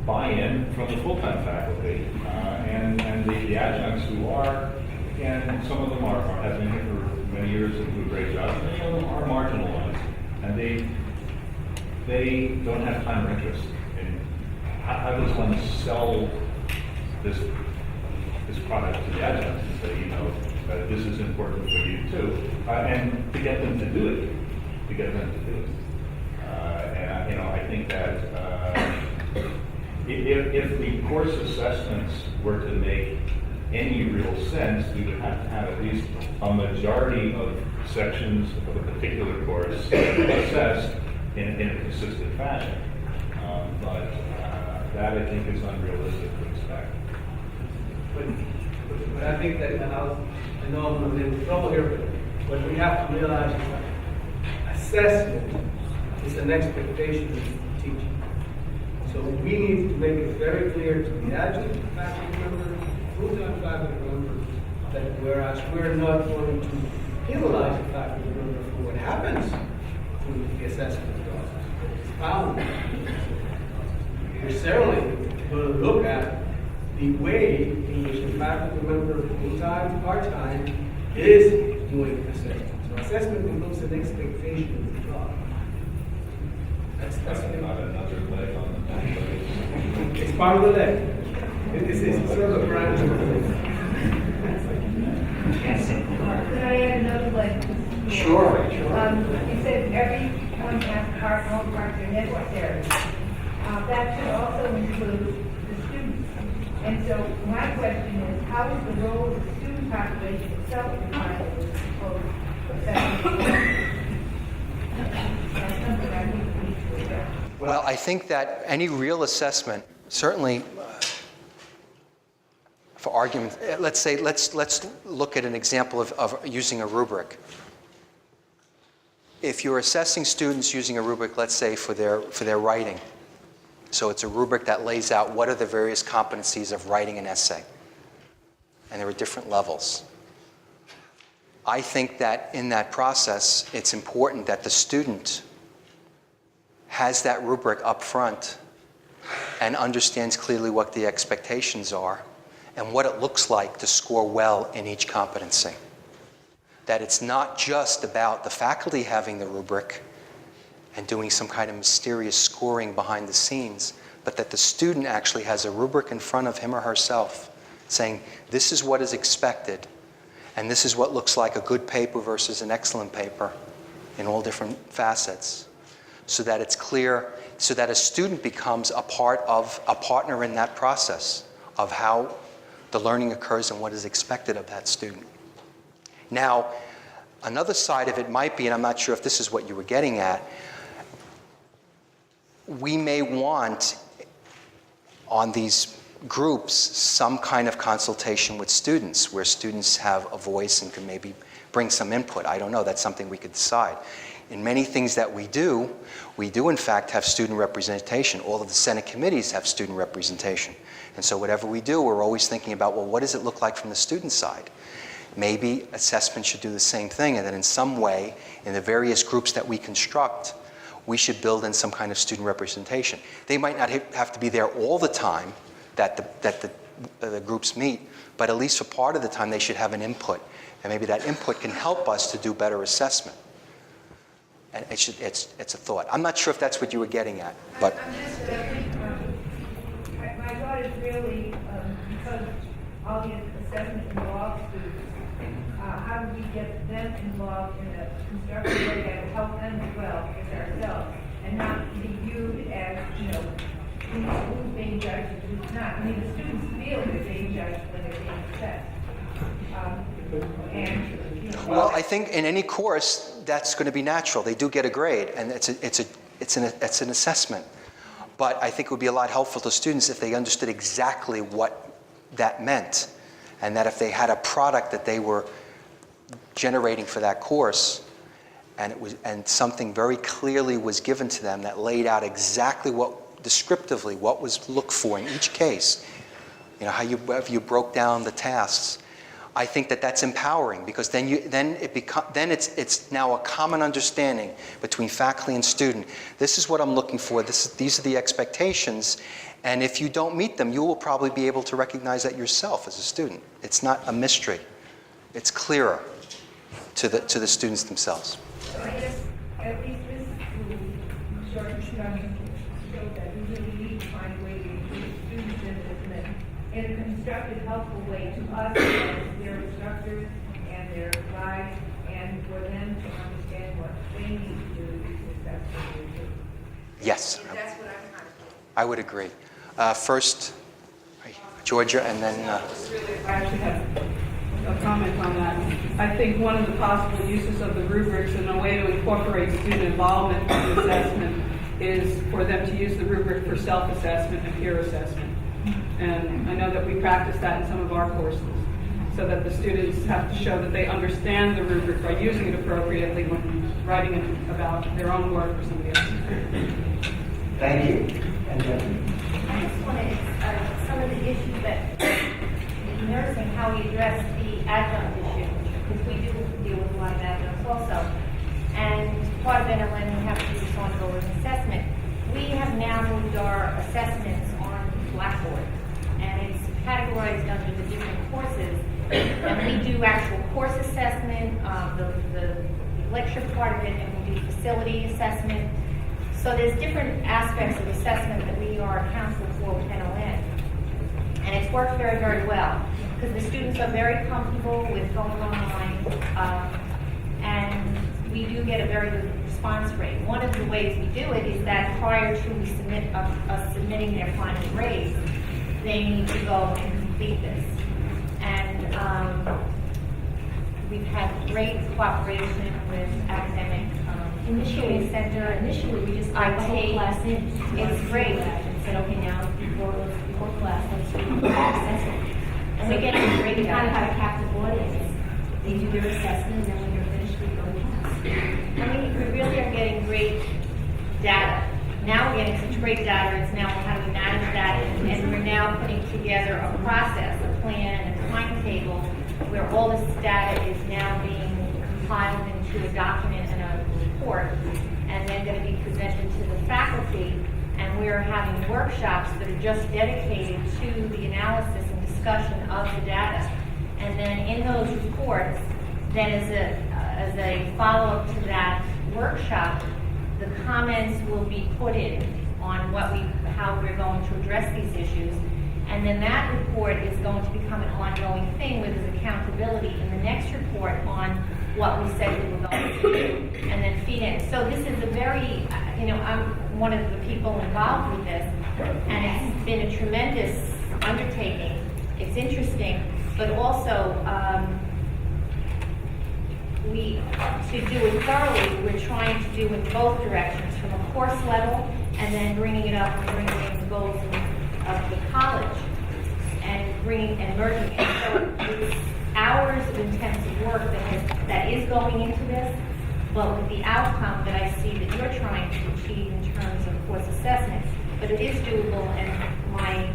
buy-in from the full-time faculty, and the adjuncts who are, again, some of them have been here for many years and do a great job, and some of them are marginalized, and they don't have time or interest in how does one sell this product to the adjuncts and say, you know, this is important for you too, and to get them to do it, and you know, I think that if the course assessments were to make any real sense, we would have to have at least a majority of sections of a particular course assessed in a consistent fashion. But that, I think, is unrealistic to expect. But I think that, and I know I'm in trouble here, but what we have to realize is that assessment is an expectation of teaching. So we need to make it very clear to the adjunct faculty member, full-time faculty member, that whereas we're not going to penalize the faculty member for what happens through the assessment process, what is found. We're certainly going to look at the way in which the faculty member, full-time, part-time, is doing assessment. So assessment becomes an expectation of the job. That's Not another leg on the back. it's part of the leg. It's sort of a branch of the leg. Could I add another leg? Sure. You said everyone has part of their necessary. That should also include the students. And so my question is, how is the role of the student population itself defined as proposed assessment? That's something I think we need to address. Well, I think that any real assessment, certainly for argument, let's look at an example of using a rubric. If you're assessing students using a rubric, let's say for their writing, so it's a rubric that lays out what are the various competencies of writing an essay, and there are different levels. I think that in that process, it's important that the student has that rubric up front and understands clearly what the expectations are and what it looks like to score well in each competency. That it's not just about the faculty having the rubric and doing some kind of mysterious scoring behind the scenes, but that the student actually has a rubric in front of him or herself saying, this is what is expected, and this is what looks like a good paper versus an excellent paper in all different facets, so that it's clear, so that a student becomes a partner in that process of how the learning occurs and what is expected of that student. Now, another side of it might be, and I'm not sure if this is what you were getting at, we may want on these groups some kind of consultation with students where students have a voice and can maybe bring some input. I don't know, that's something we could decide. In many things that we do in fact have student representation. All of the Senate committees have student representation. And so whatever we do, we're always thinking about, well, what does it look like from the student side? Maybe assessment should do the same thing, and that in some way, in the various groups that we construct, we should build in some kind of student representation. They might not have to be there all the time that the groups meet, but at least for part of the time they should have an input. And maybe that input can help us to do better assessment. And it's a thought. I'm not sure if that's what you were getting at, but... My thought is really, because all the assessment involves students, how do we get them involved in a constructive way that will help them as well as ourselves, and not be viewed as, who's being judged and who's not. I mean, the students feel they're being judged when they're being assessed. Well, I think in any course, that's going to be natural. They do get a grade, and it's an assessment. But I think it would be a lot helpful to students if they understood exactly what that meant, and that if they had a product that they were generating for that course, and something very clearly was given to them that laid out exactly descriptively what was looked for in each case, how you broke down the tasks. I think that that's empowering, because then it's now a common understanding between faculty and student. This is what I'm looking for. These are the expectations, and if you don't meet them, you will probably be able to recognize that yourself as a student. It's not a mystery. It's clearer to the students themselves. So I guess at least this will short introduction show that we really need to find a way to include students in a constructive, helpful way to us as their instructors and their guides, and for them to understand what they need to do to be successful. Yes, That's what I'm trying to do. I would agree. First, Georgia, and then... I actually have a comment on that. I think one of the possible uses of the rubrics and a way to incorporate student involvement in assessment is for them to use the rubric for self-assessment and peer assessment. And I know that we practice that in some of our courses, so that the students have to show that they understand the rubric by using it appropriately when writing about their own work or somebody else's. Thank you. And I just wanted some of the issues that in nursing, how we address the adjunct issue, because we do deal with a lot of adjuncts also. And part of it, when we have to do this ongoing assessment, we have now moved our assessments on Blackboard, and it's extra part of it, and we do facility assessment. So there's different aspects of assessment that we are accountable for with NON. And it's worked very, very well, because the students are very comfortable with going online, and we do get a very good response rate. One of the ways we do it is that prior to we submitting their final grades, they need to go and complete this. And we've had great cooperation with academic Initially, center. initially, we just got the whole IT. class in. It's great. And said, okay, now before class, let's do the assessment. And we're getting great We kind of data. had a captive audience. They do their assessment, and then when you're finished, we go to class. I mean, we really are getting great data. Now we're getting such great data, it's now how do we manage that, and we're now putting together a process, a plan, a timetable, where all this data is now being compiled into a document and a report, and then going to be presented to the faculty, and we're having workshops that are just dedicated to the analysis and discussion of the data. And then in those reports, then as a follow-up to that workshop, the comments will be put in on how we're going to address these issues. And then that report is going to become an ongoing thing with its accountability in the next report on what we said we were going to do, and then feed in. So this is a very, I'm one of the people involved with this, and it's been a tremendous undertaking. It's interesting, but also, to do it thoroughly, we're trying to do in both directions, from a course level, and then bringing it up and bringing in the goals of the college, and bringing and merging it. So it's hours of intensive work that is going into this, but with the outcome that I see that you're trying to achieve in terms of course assessment, but it is doable, and my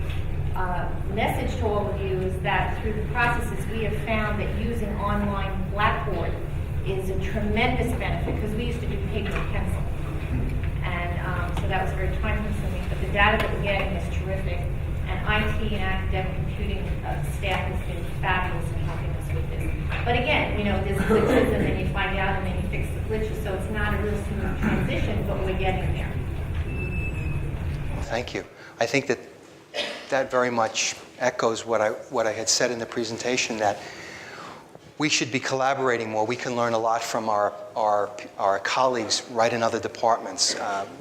message to all of you is that through the processes we have found that using online Blackboard is a tremendous benefit, because we used to do paper and pencil, and so that was very time consuming, but the data that we're getting is terrific, and IT and academic computing staff has been fabulous in helping us with this. But again, there's glitches, and then you find out, and then you fix the glitches, so it's not a real smooth transition, but we're getting there. Thank you. I think that very much echoes what I had said in the presentation, that we should be collaborating more. We can learn a lot from our colleagues right in other departments.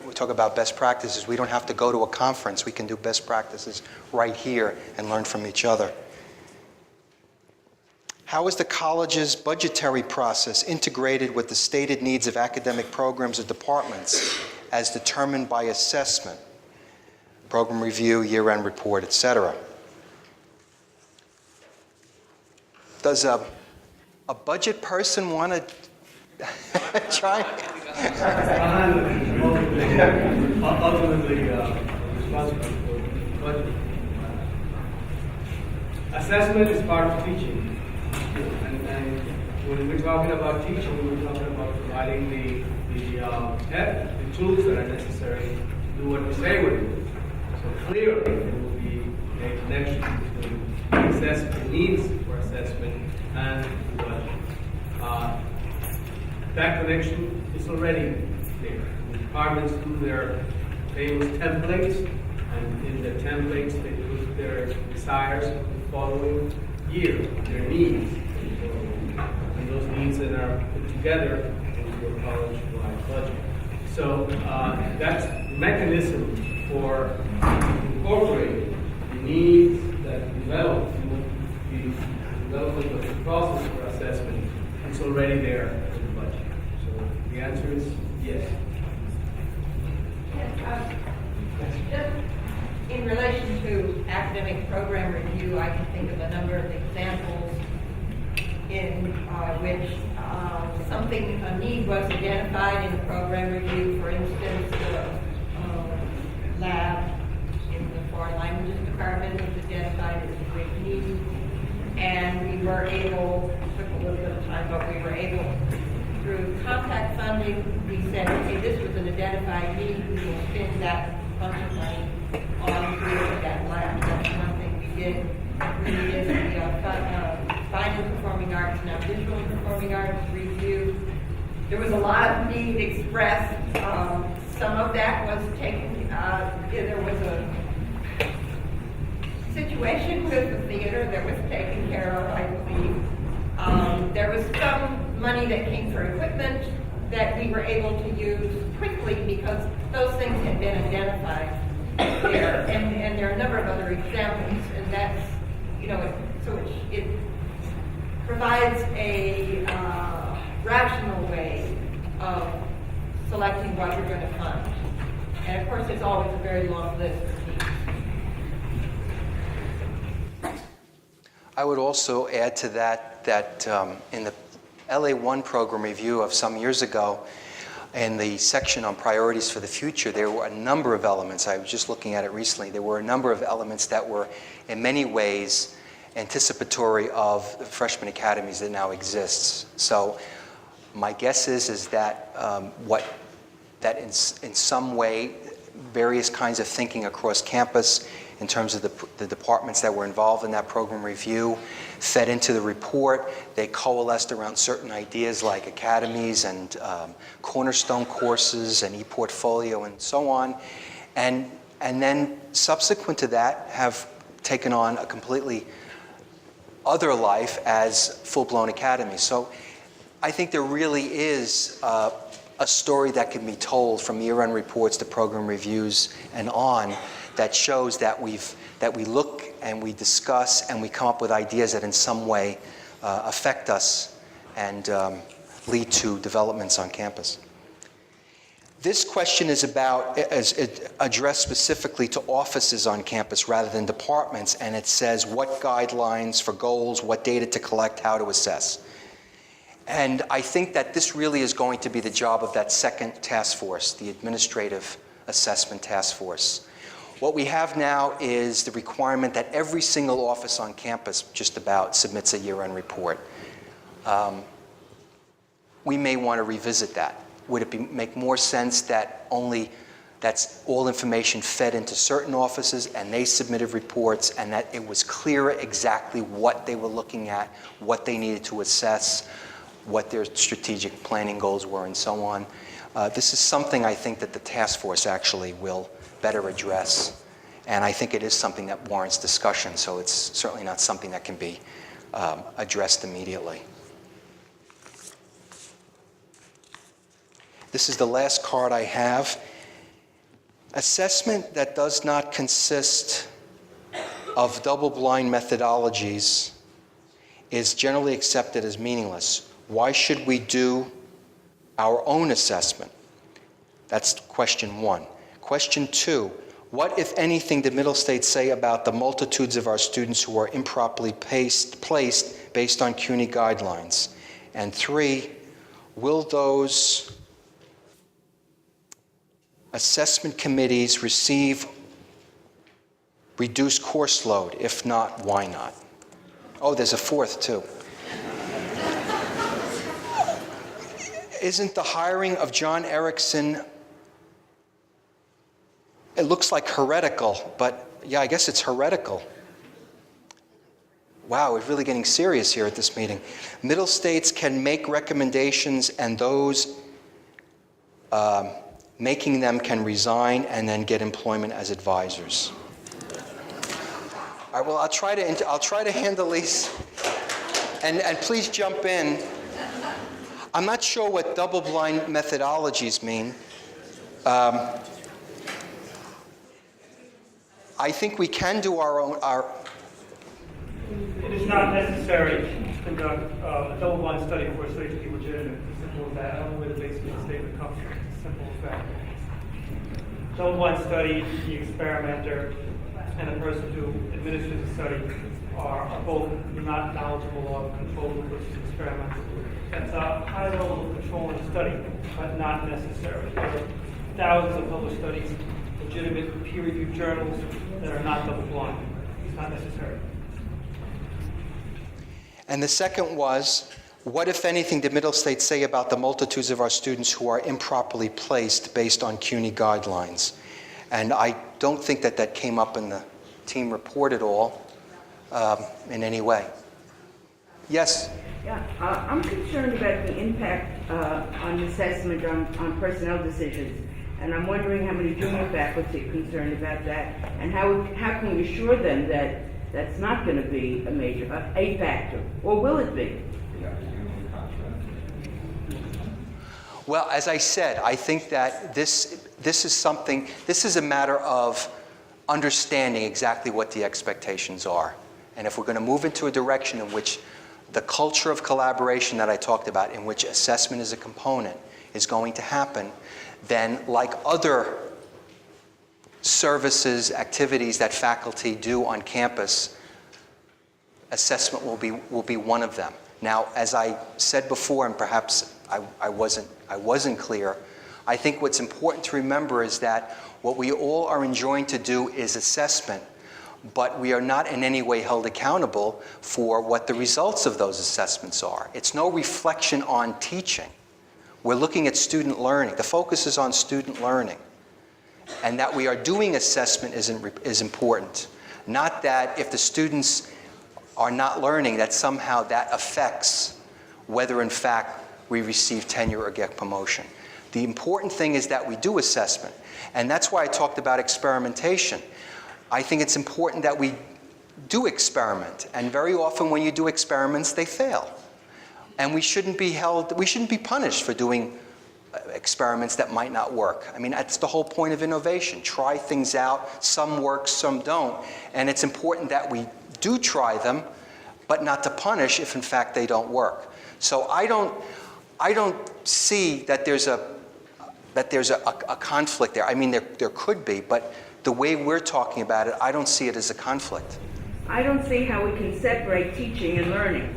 We talk about best practices. We don't have to go to a conference. We can do best practices right here and learn from each other. How is the college's budgetary process integrated with the stated needs of academic programs or departments as determined by assessment, program review, year-end report, etc.? Does a budget person want to try? Ultimately, responsible for budget. Assessment is part of teaching. And when we're talking about teaching, we're talking about providing the tools that are necessary to do what we say we're doing. So clearly, there will be a connection between assessment needs for assessment and the budget. That connection is already there. The departments do their famous templates, and in the templates they put their desires for the following year, their needs. And those needs then are put together into a college-wide budget. So that's the mechanism for incorporating the needs that develop the development of the process for assessment. It's already there in the budget. So the answer is yes. Just in relation to academic program review, I can think of a number of examples in which a need was identified in the program review. For instance, the lab in the foreign languages department was identified as a great need, and we were able, took a little bit of time, but we were able, through contact funding, we said, okay, this was an identified need, we will spend that bunch of money on creating that lab. That's one thing we did. We did the fine and performing arts, now visual and performing arts review, There was a lot of need expressed. Some of that was taken, there was a situation with the theater that was taken care of, I believe. There was some money that came for equipment that we were able to use quickly because those things had been identified there. And there are a number of other examples, and that's, it provides a rational way of selecting what you're going to fund. And of course, there's always a very long list of needs. I would also add to that in the LA1 program review of some years ago, in the section on priorities for the future, there were a number of elements. I was just looking at it recently. There were a number of elements that were in many ways anticipatory of the freshman academies that now exists. So my guess is that in some way, various kinds of thinking across campus in terms of the departments that were involved in that program review fed into the report. They coalesced around certain ideas like academies and cornerstone courses and e-portfolio and so on. And then subsequent to that have taken on a completely other life as full-blown academies. So I think there really is a story that can be told from year-end reports to program reviews and on that shows that we look and we discuss and we come up with ideas that in some way affect us and lead to developments on campus. This question is addressed specifically to offices on campus rather than departments, and it says what guidelines for goals, what data to collect, how to assess. And I think that this really is going to be the job of that second task force, the Administrative Assessment Task Force. What we have now is the requirement that every single office on campus just about submits a year-end report. We may want to revisit that. Would it make more sense that that's all information fed into certain offices and they submitted reports and that it was clear exactly what they were looking at, what they needed to assess, what their strategic planning goals were, and so on. This is something I think that the task force actually will better address. And I think it is something that warrants discussion, so it's certainly not something that can be addressed immediately. This is the last card I have. Assessment that does not consist of double-blind methodologies is generally accepted as meaningless. Why should we do our own assessment? That's question one. Question two, what, if anything, did Middle State say about the multitudes of our students who are improperly placed based on CUNY guidelines? And three, will those assessment committees receive reduced course load? If not, why not? Oh, there's a fourth too. Isn't the hiring of John Erickson, it looks like heretical, but yeah, I guess it's heretical. Wow, we're really getting serious here at this meeting. Middle States can make recommendations, and those making them can resign and then get employment as advisors. All right, well, I'll try to handle these, and please jump in. I'm not sure what double-blind methodologies mean. I think we can do our own. It is not necessary to conduct a double-blind study for a study to be legitimate. As simple as that. I don't know where the basis of the statement comes from. It's as simple as that. Double-blind study, the experimenter and the person who administers the study are both not knowledgeable of control group versus experimental group. That's a high level of control in a study, but not necessary. There are thousands of published studies, legitimate peer-reviewed journals that are not double-blind. It's not necessary. And the second was, what, if anything, did Middle State say about the multitudes of our students who are improperly placed based on CUNY guidelines? And I don't think that came up in the team report at all in any way. Yes? Yeah, I'm concerned about the impact on assessment on personnel decisions. And I'm wondering how many junior faculty are concerned about that, and how can we assure them that that's not going to be a factor, or will it be? Well, as I said, I think that this is a matter of understanding exactly what the expectations are. And if we're going to move into a direction in which the culture of collaboration that I talked about, in which assessment is a component, is going to happen, then like other services, activities that faculty do on campus, assessment will be one of them. Now, as I said before, and perhaps I wasn't clear, I think what's important to remember is that what we all are enjoined to do is assessment, but we are not in any way held accountable for what the results of those assessments are. It's no reflection on teaching. We're looking at student learning. The focus is on student learning. And that we are doing assessment is important. Not that if the students are not learning, that somehow that affects whether in fact we receive tenure or get promotion. The important thing is that we do assessment. And that's why I talked about experimentation. I think it's important that we do experiment. And very often when you do experiments, they fail. And we shouldn't be punished for doing experiments that might not work. I mean, that's the whole point of innovation. Try things out. Some work, some don't. And it's important that we do try them, but not to punish if in fact they don't work. So I don't see that there's a conflict there. I mean, there could be, but the way we're talking about it, I don't see it as a conflict. I don't see how we can separate teaching and learning.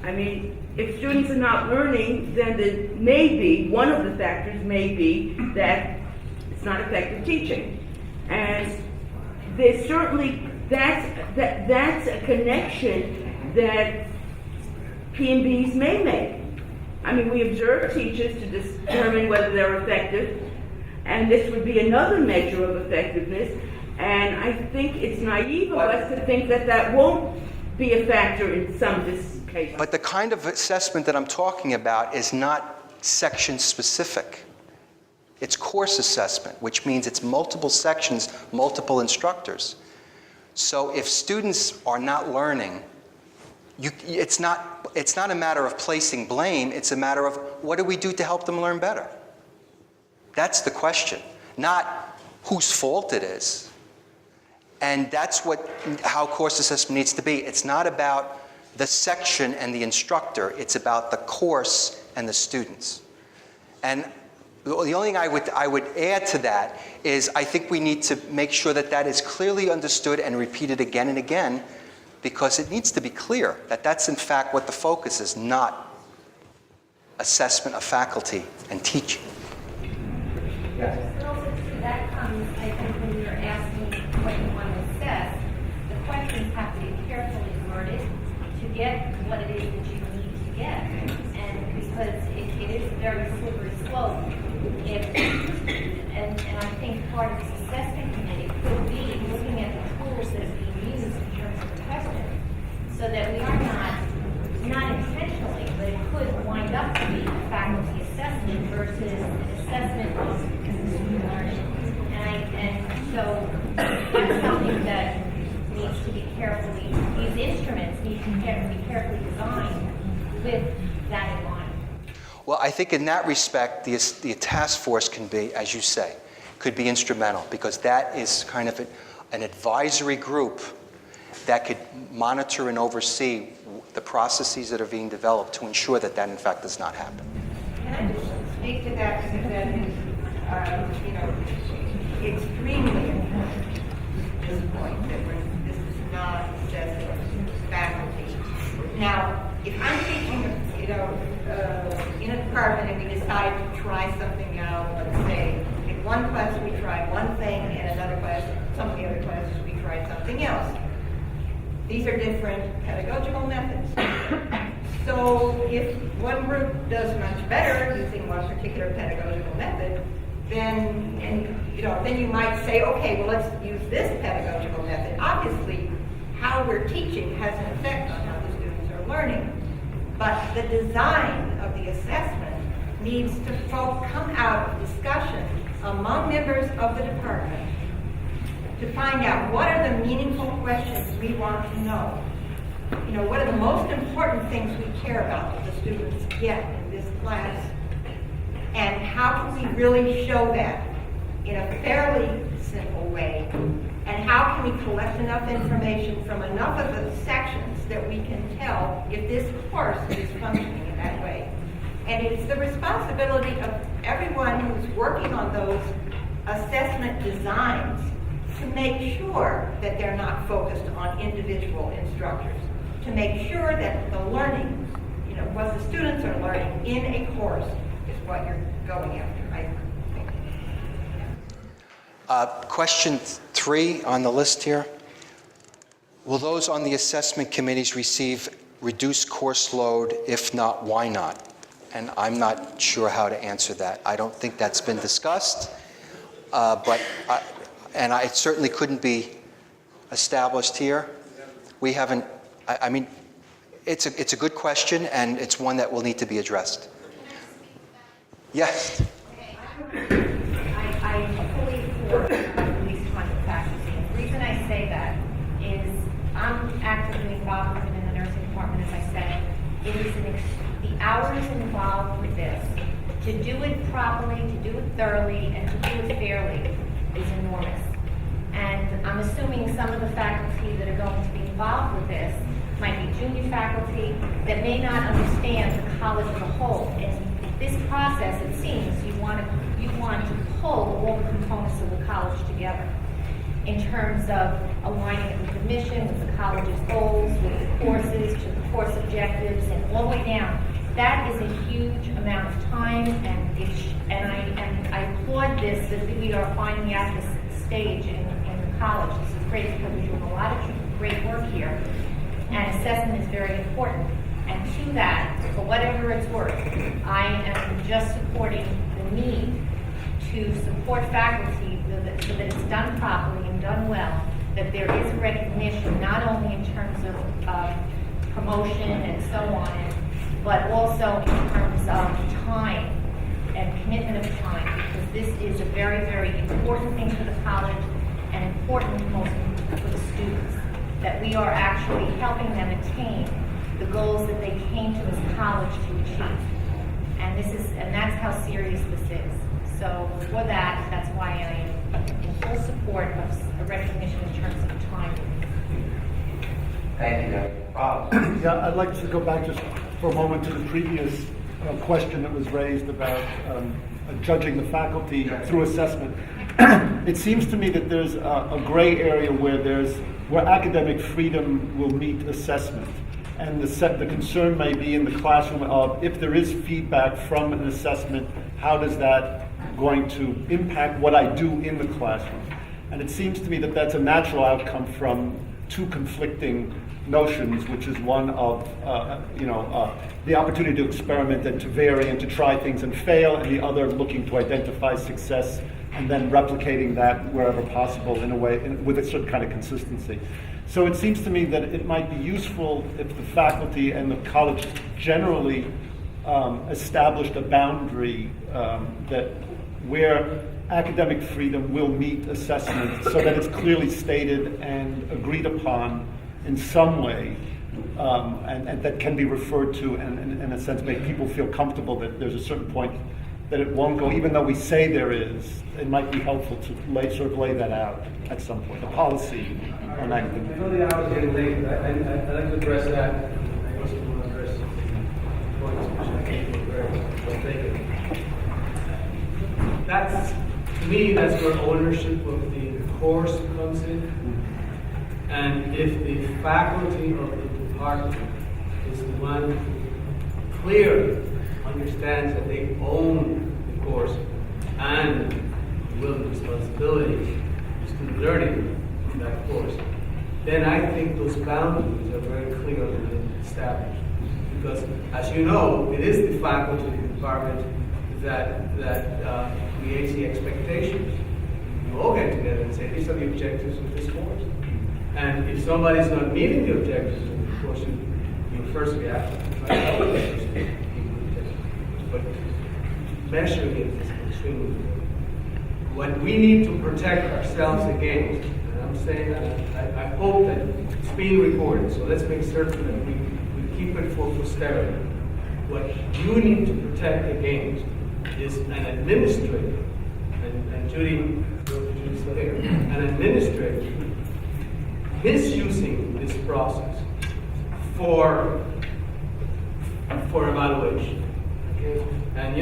I mean, if students are not learning, then maybe one of the factors may be that it's not effective teaching. And there's certainly, that's a connection that P&Bs may make. I mean, we observe teachers to determine whether they're effective, and this would be another measure of effectiveness. And I think it's naive of us to think that that won't be a factor in some cases. But the kind of assessment that I'm talking about is not section specific. It's course assessment, which means it's multiple sections, multiple instructors. So if students are not learning, it's not a matter of placing blame, it's a matter of what do we do to help them learn better? That's the question, not whose fault it is. And that's how course assessment needs to be. It's not about the section and the instructor, it's about the course and the students. And the only thing I would add to that is I think we need to make sure that that is clearly understood and repeated again and again, because it needs to be clear that that's in fact what the focus is, not assessment of faculty and teaching. Yes. But also to that comes, I think, when you're asking what you want to assess, the questions have to be carefully worded to get what it is that you need to get. And because it is a very slippery slope, and I think part of this assessment committee could be looking at the tools that are being used in terms of testing, so that we are not intentionally, but it could wind up to be faculty assessment versus assessment of student learning. And so that's something that needs to be carefully, these instruments need to be carefully designed with that in mind. Well, I think in that respect, the task force can be, as you say, could be instrumental, because that is kind of an advisory group that could monitor and oversee the processes that are being developed to ensure that that in fact does not happen. Can I just speak to that, because that is, extremely important at this point, that this is not assessing faculty. Now, if I'm teaching, in a department and we decide to try something out, let's say, in one class we tried one thing, and another class, some of the other classes we tried something else. These are different pedagogical methods. So if one group does much better using one particular pedagogical method, then you might say, okay, well, let's use this pedagogical method. Obviously, how we're teaching has an effect on how the students are learning. But the design of the assessment needs to come out of discussion among members of the department to find out what are the meaningful questions we want to know. You know, what are the most important things we care about that the students get in this class? And how can we really show that in a fairly simple way? And how can we collect enough information from enough of the sections that we can tell if this course is functioning in that way? And it's the responsibility of everyone who's working on those assessment designs to make sure that they're not focused on individual instructors, to make sure that the learning, you know, what the students are learning in a course is what you're going after. Question 3 on the list here. Will those on the assessment committees receive reduced course load? If not, why not? And I'm not sure how to answer that. I don't think that's been discussed, and it certainly couldn't be established here. We haven't, I mean, it's a good question, and it's one that will need to be addressed. Yes? I fully support at least 20 faculty. The reason I say that is I'm actively involved in the nursing department, as I said. It is the hours involved with this, to do it properly, to do it thoroughly, and to do it fairly is enormous. And I'm assuming some of the faculty that are going to be involved with this might be junior faculty that may not understand the college as a whole. And this process, it seems, you want to pull all the components of the college together in terms of aligning it with the mission, with the college's goals, with the courses, to the course objectives, and all the way down. That is a huge amount of time, and I applaud this that we are finding out this stage in the college. This is great because we're doing a lot of great work here, and assessment is very important. And to that, for whatever it's worth, I am just supporting the need to support faculty so that it's done properly and done well, that there is recognition not only in terms of promotion and so on, but also in terms of time and commitment of time, because this is a very, very important thing for the college and important most for the students, that we are actually helping them attain the goals that they came to this college to achieve. And that's how serious this is. So for that, that's why I am in full support of a recognition in terms of time. Thank you, Bob. Yeah, I'd like to go back just for a moment to the previous question that was raised about judging the faculty through assessment. It seems to me that there's a gray area where academic freedom will meet assessment. And the concern may be in the classroom of if there is feedback from an assessment, how does that going to impact what I do in the classroom? And it seems to me that that's a natural outcome from two conflicting notions, which is one of the opportunity to experiment and to vary and to try things and fail, and the other looking to identify success and then replicating that wherever possible in a way with a certain kind of consistency. So it seems to me that it might be useful if the faculty and the college generally established a boundary that where academic freedom will meet assessment, so that it's clearly stated and agreed upon in some way, and that can be referred to and in a sense make people feel comfortable that there's a certain point that it won't go, even though we say there is. It might be helpful to lay that out at some point, a policy on academic. I know the hours are getting late, but I'd like to address that. I also want to address points which I think were very well taken. To me, that's where ownership of the course comes in. And if the faculty of the department is the one who clearly understands that they own the course and the will and responsibility of student learning in that course, then I think those boundaries are very clearly established. Because, as you know, it is the faculty of the department that creates the expectations. You all get together and say, these are the objectives of this course. And if somebody's not meeting the objectives of the course, gap. But measuring it is extremely important. What we need to protect ourselves against, and I'm saying that I hope that it's being recorded, so let's make certain that we keep it for posterity. What you need to protect against is an administrator, and Judy's still here, an administrator misusing this process for evaluation. Okay? And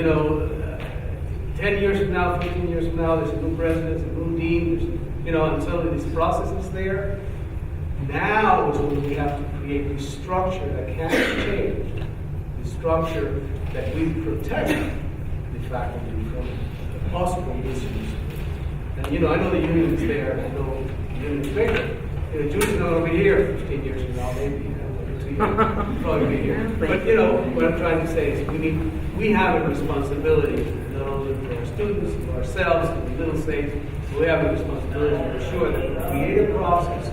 10 years from now, 15 years from now, there's a new president, a new dean, and suddenly this process is there. Now is when we have to create the structure that can't be changed, the structure that will protect the faculty from possible misuse. And I know the union is there, I know the union is bigger. Judy's not going to be here 15 years from now, maybe. 2 years, probably be here. But what I'm trying to say is we have a responsibility, not only for our students, for ourselves, for the middle states, but we have a responsibility to ensure that we create a process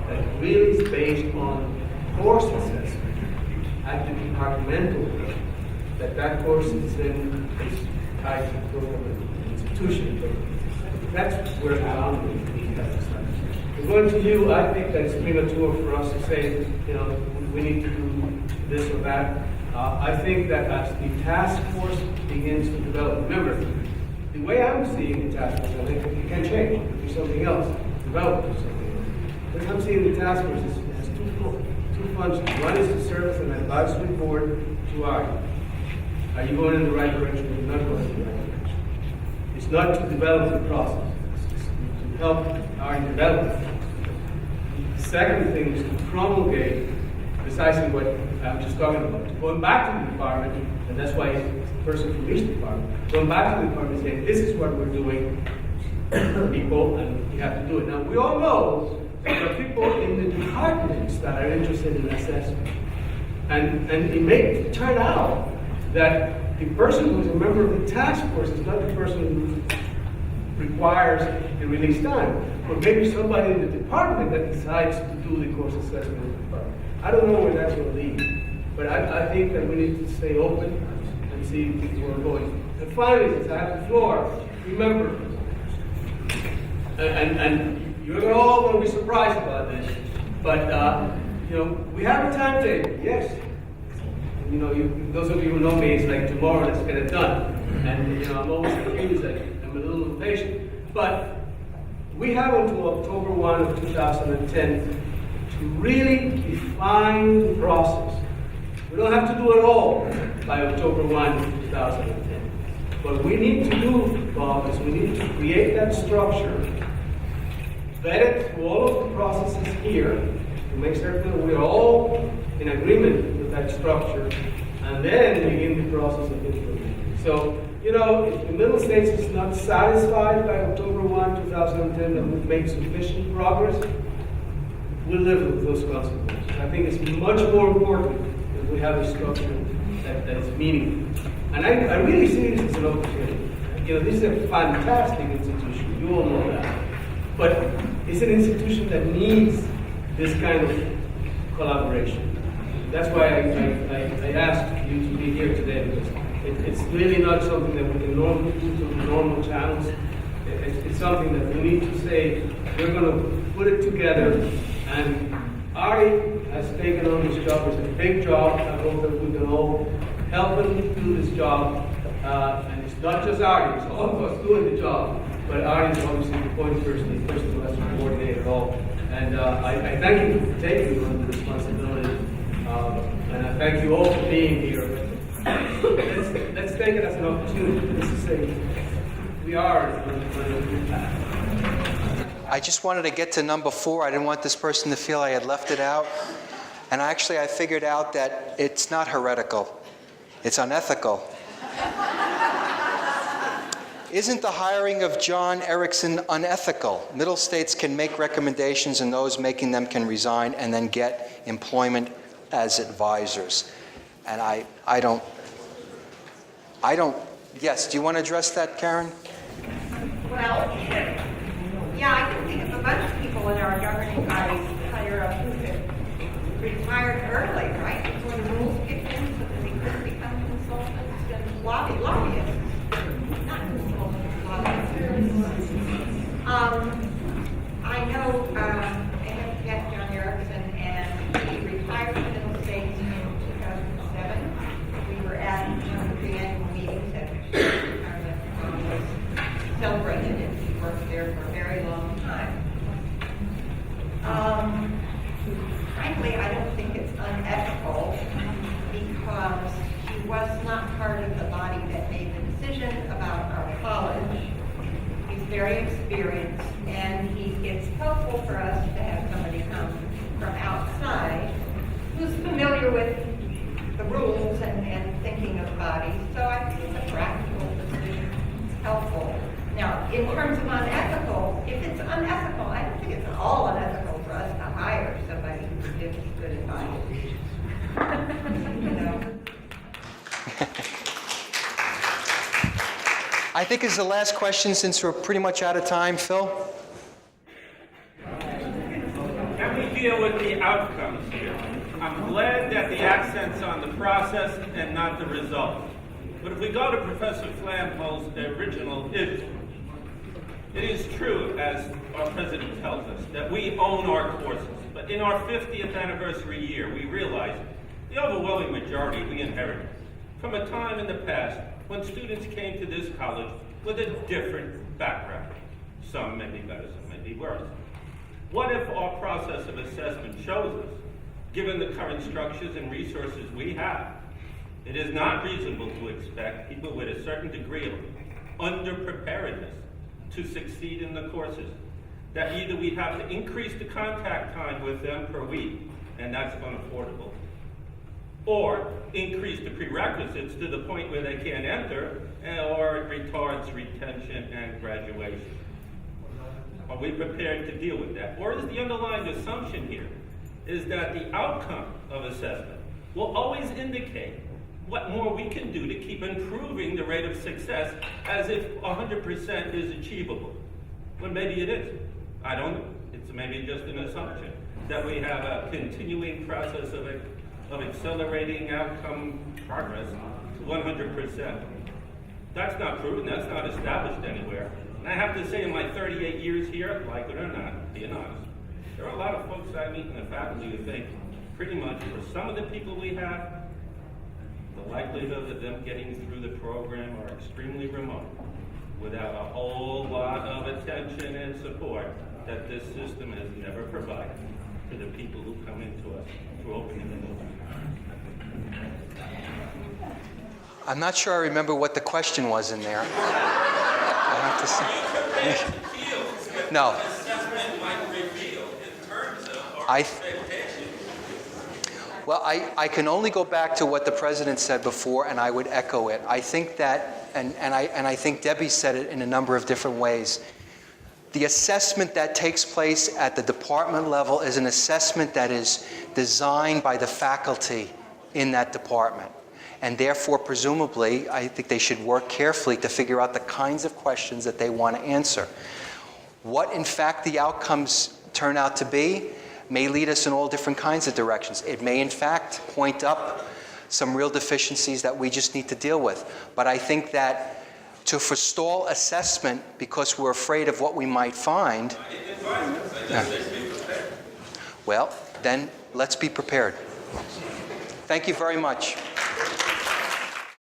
that really is based on course assessment at the departmental level, that course is then tied to the program and institution. That's where the boundary is. Going to you, I think that it's premature for us to say, we need to do this or that. I think that as the task force begins to develop, remember, the way I'm seeing the task force, I think it can change, it could be something else, develop into something else. But I'm seeing the task force has two functions. One is to serve as an advisory board to ARI. Are you going in the right direction or you're not going in the right direction? It's not to develop the process, it's to help ARI develop it. The second thing is to promulgate precisely what I'm just talking about. Going back to the department, and that's why it's a person from each department, going back to the department and saying, this is what we're doing, people, and you have to do it. Now, we all know that there are people in the departments that are interested in assessment. And it may turn out that the person who's a member of the task force is not the person who requires the release time, or maybe somebody in the department that decides to do the course assessment in the department. I don't know where that's going to lead, but I think that we need to stay open and see where we're going. And finally, since I have the floor, remember, and you're all going to be surprised about this, but we have a timetable, yes. Those of you who know me, it's like tomorrow, let's get it done. And I'm always confused, I'm a little impatient. But we have until October 1 of 2010 to really define the process. We don't have to do it all by October 1 of 2010. What we need to do, Bob, is we need to create that structure, vet it through all of the processes here, to make certain that we're all in agreement with that structure, and then begin the process of implementing. So, if the Middle States is not satisfied by October 1, 2010, that we've made sufficient progress, we'll live with those consequences. I think it's much more important that we have a structure that is meaningful. And I really see this as an opportunity. This is a fantastic institution, you all know that. But it's an institution that needs this kind of collaboration. That's why I asked you to be here today, because it's really not something that we can normally do through the normal channels. It's something that we need to say, we're going to put it together. And Ari has taken on this job. It's a big job. I hope that we can all help him do this job. And it's not just Ari, it's all of us doing the job. But Ari is obviously the point person, the person who has to coordinate it all. And I thank you for taking on the responsibility. And I thank you all for being here. Let's take it as an opportunity. This is we are on a good path. I just wanted to get to number 4. I didn't want this person to feel I had left it out. And actually, I figured out that it's not heretical. It's unethical. Isn't the hiring of John Erickson unethical? Middle states can make recommendations, and those making them can resign and then get employment as advisors. And I don't, yes, do you want to address that, Karen? Well, yeah, I can think of a bunch of people in our governing bodies higher up who retired early, right? Before Frankly, I don't think it's unethical because he was not part of the body that made the decision about our college. He's very experienced, and it's helpful for us to have somebody come from outside who's familiar with the rules and thinking of bodies. So I think it's a practical decision. It's helpful. Now, in terms of unethical, if it's unethical, I don't think it's at all unethical for us to hire somebody who gives good advice. You know. I think it's the last question since we're pretty much out of time. Phil? Can we deal with the outcomes here? I'm glad that the accent's on the process and not the result. But if we go to Professor Flampo's original issue, it is true, as our president tells us, that we own our courses. But in our 50th anniversary year, we realized the overwhelming majority we inherited from a time in the past when students came to this college with a different background. Some may be better, some may be worse. What if our process of assessment shows us, given the current structures and resources we have, it is not reasonable to expect people with a certain degree of underpreparedness to succeed in the courses, that either we have to increase the contact time with them per week, and that's unaffordable, or increase the prerequisites to the point where they can't enter, or it retards retention and graduation. Are we prepared to deal with that? Or is the underlying assumption here is that the outcome of assessment will always indicate what more we can do to keep improving the rate of success as if 100% is achievable? Well, maybe it is. I don't know. It's maybe just an assumption that we have a continuing process of accelerating outcome progress to 100%. That's not proven. That's not established anywhere. And I have to say, in my 38 years here, like it or not, being honest, there are a lot of folks I meet in the faculty who think pretty much for some of the people we have, the likelihood of them getting through the program are extremely remote, without a whole lot of attention and support that this system has never provided to the people who come into us through opening the doors. I'm not sure I remember what the question was in there. I have to say. No. Well, I can only go back to what the president said before, and I would echo it. I think that, and I think Debbie said it in a number of different ways. The assessment that takes place at the department level is an assessment that is designed by the faculty in that department. And therefore, presumably, I think they should work carefully to figure out the kinds of questions that they want to answer. What, in fact, the outcomes turn out to be may lead us in all different kinds of directions. It may, in fact, point up some real deficiencies that we just need to deal with. But I think that to forestall assessment because we're afraid of what we might find, well, then let's be prepared. Thank you very much.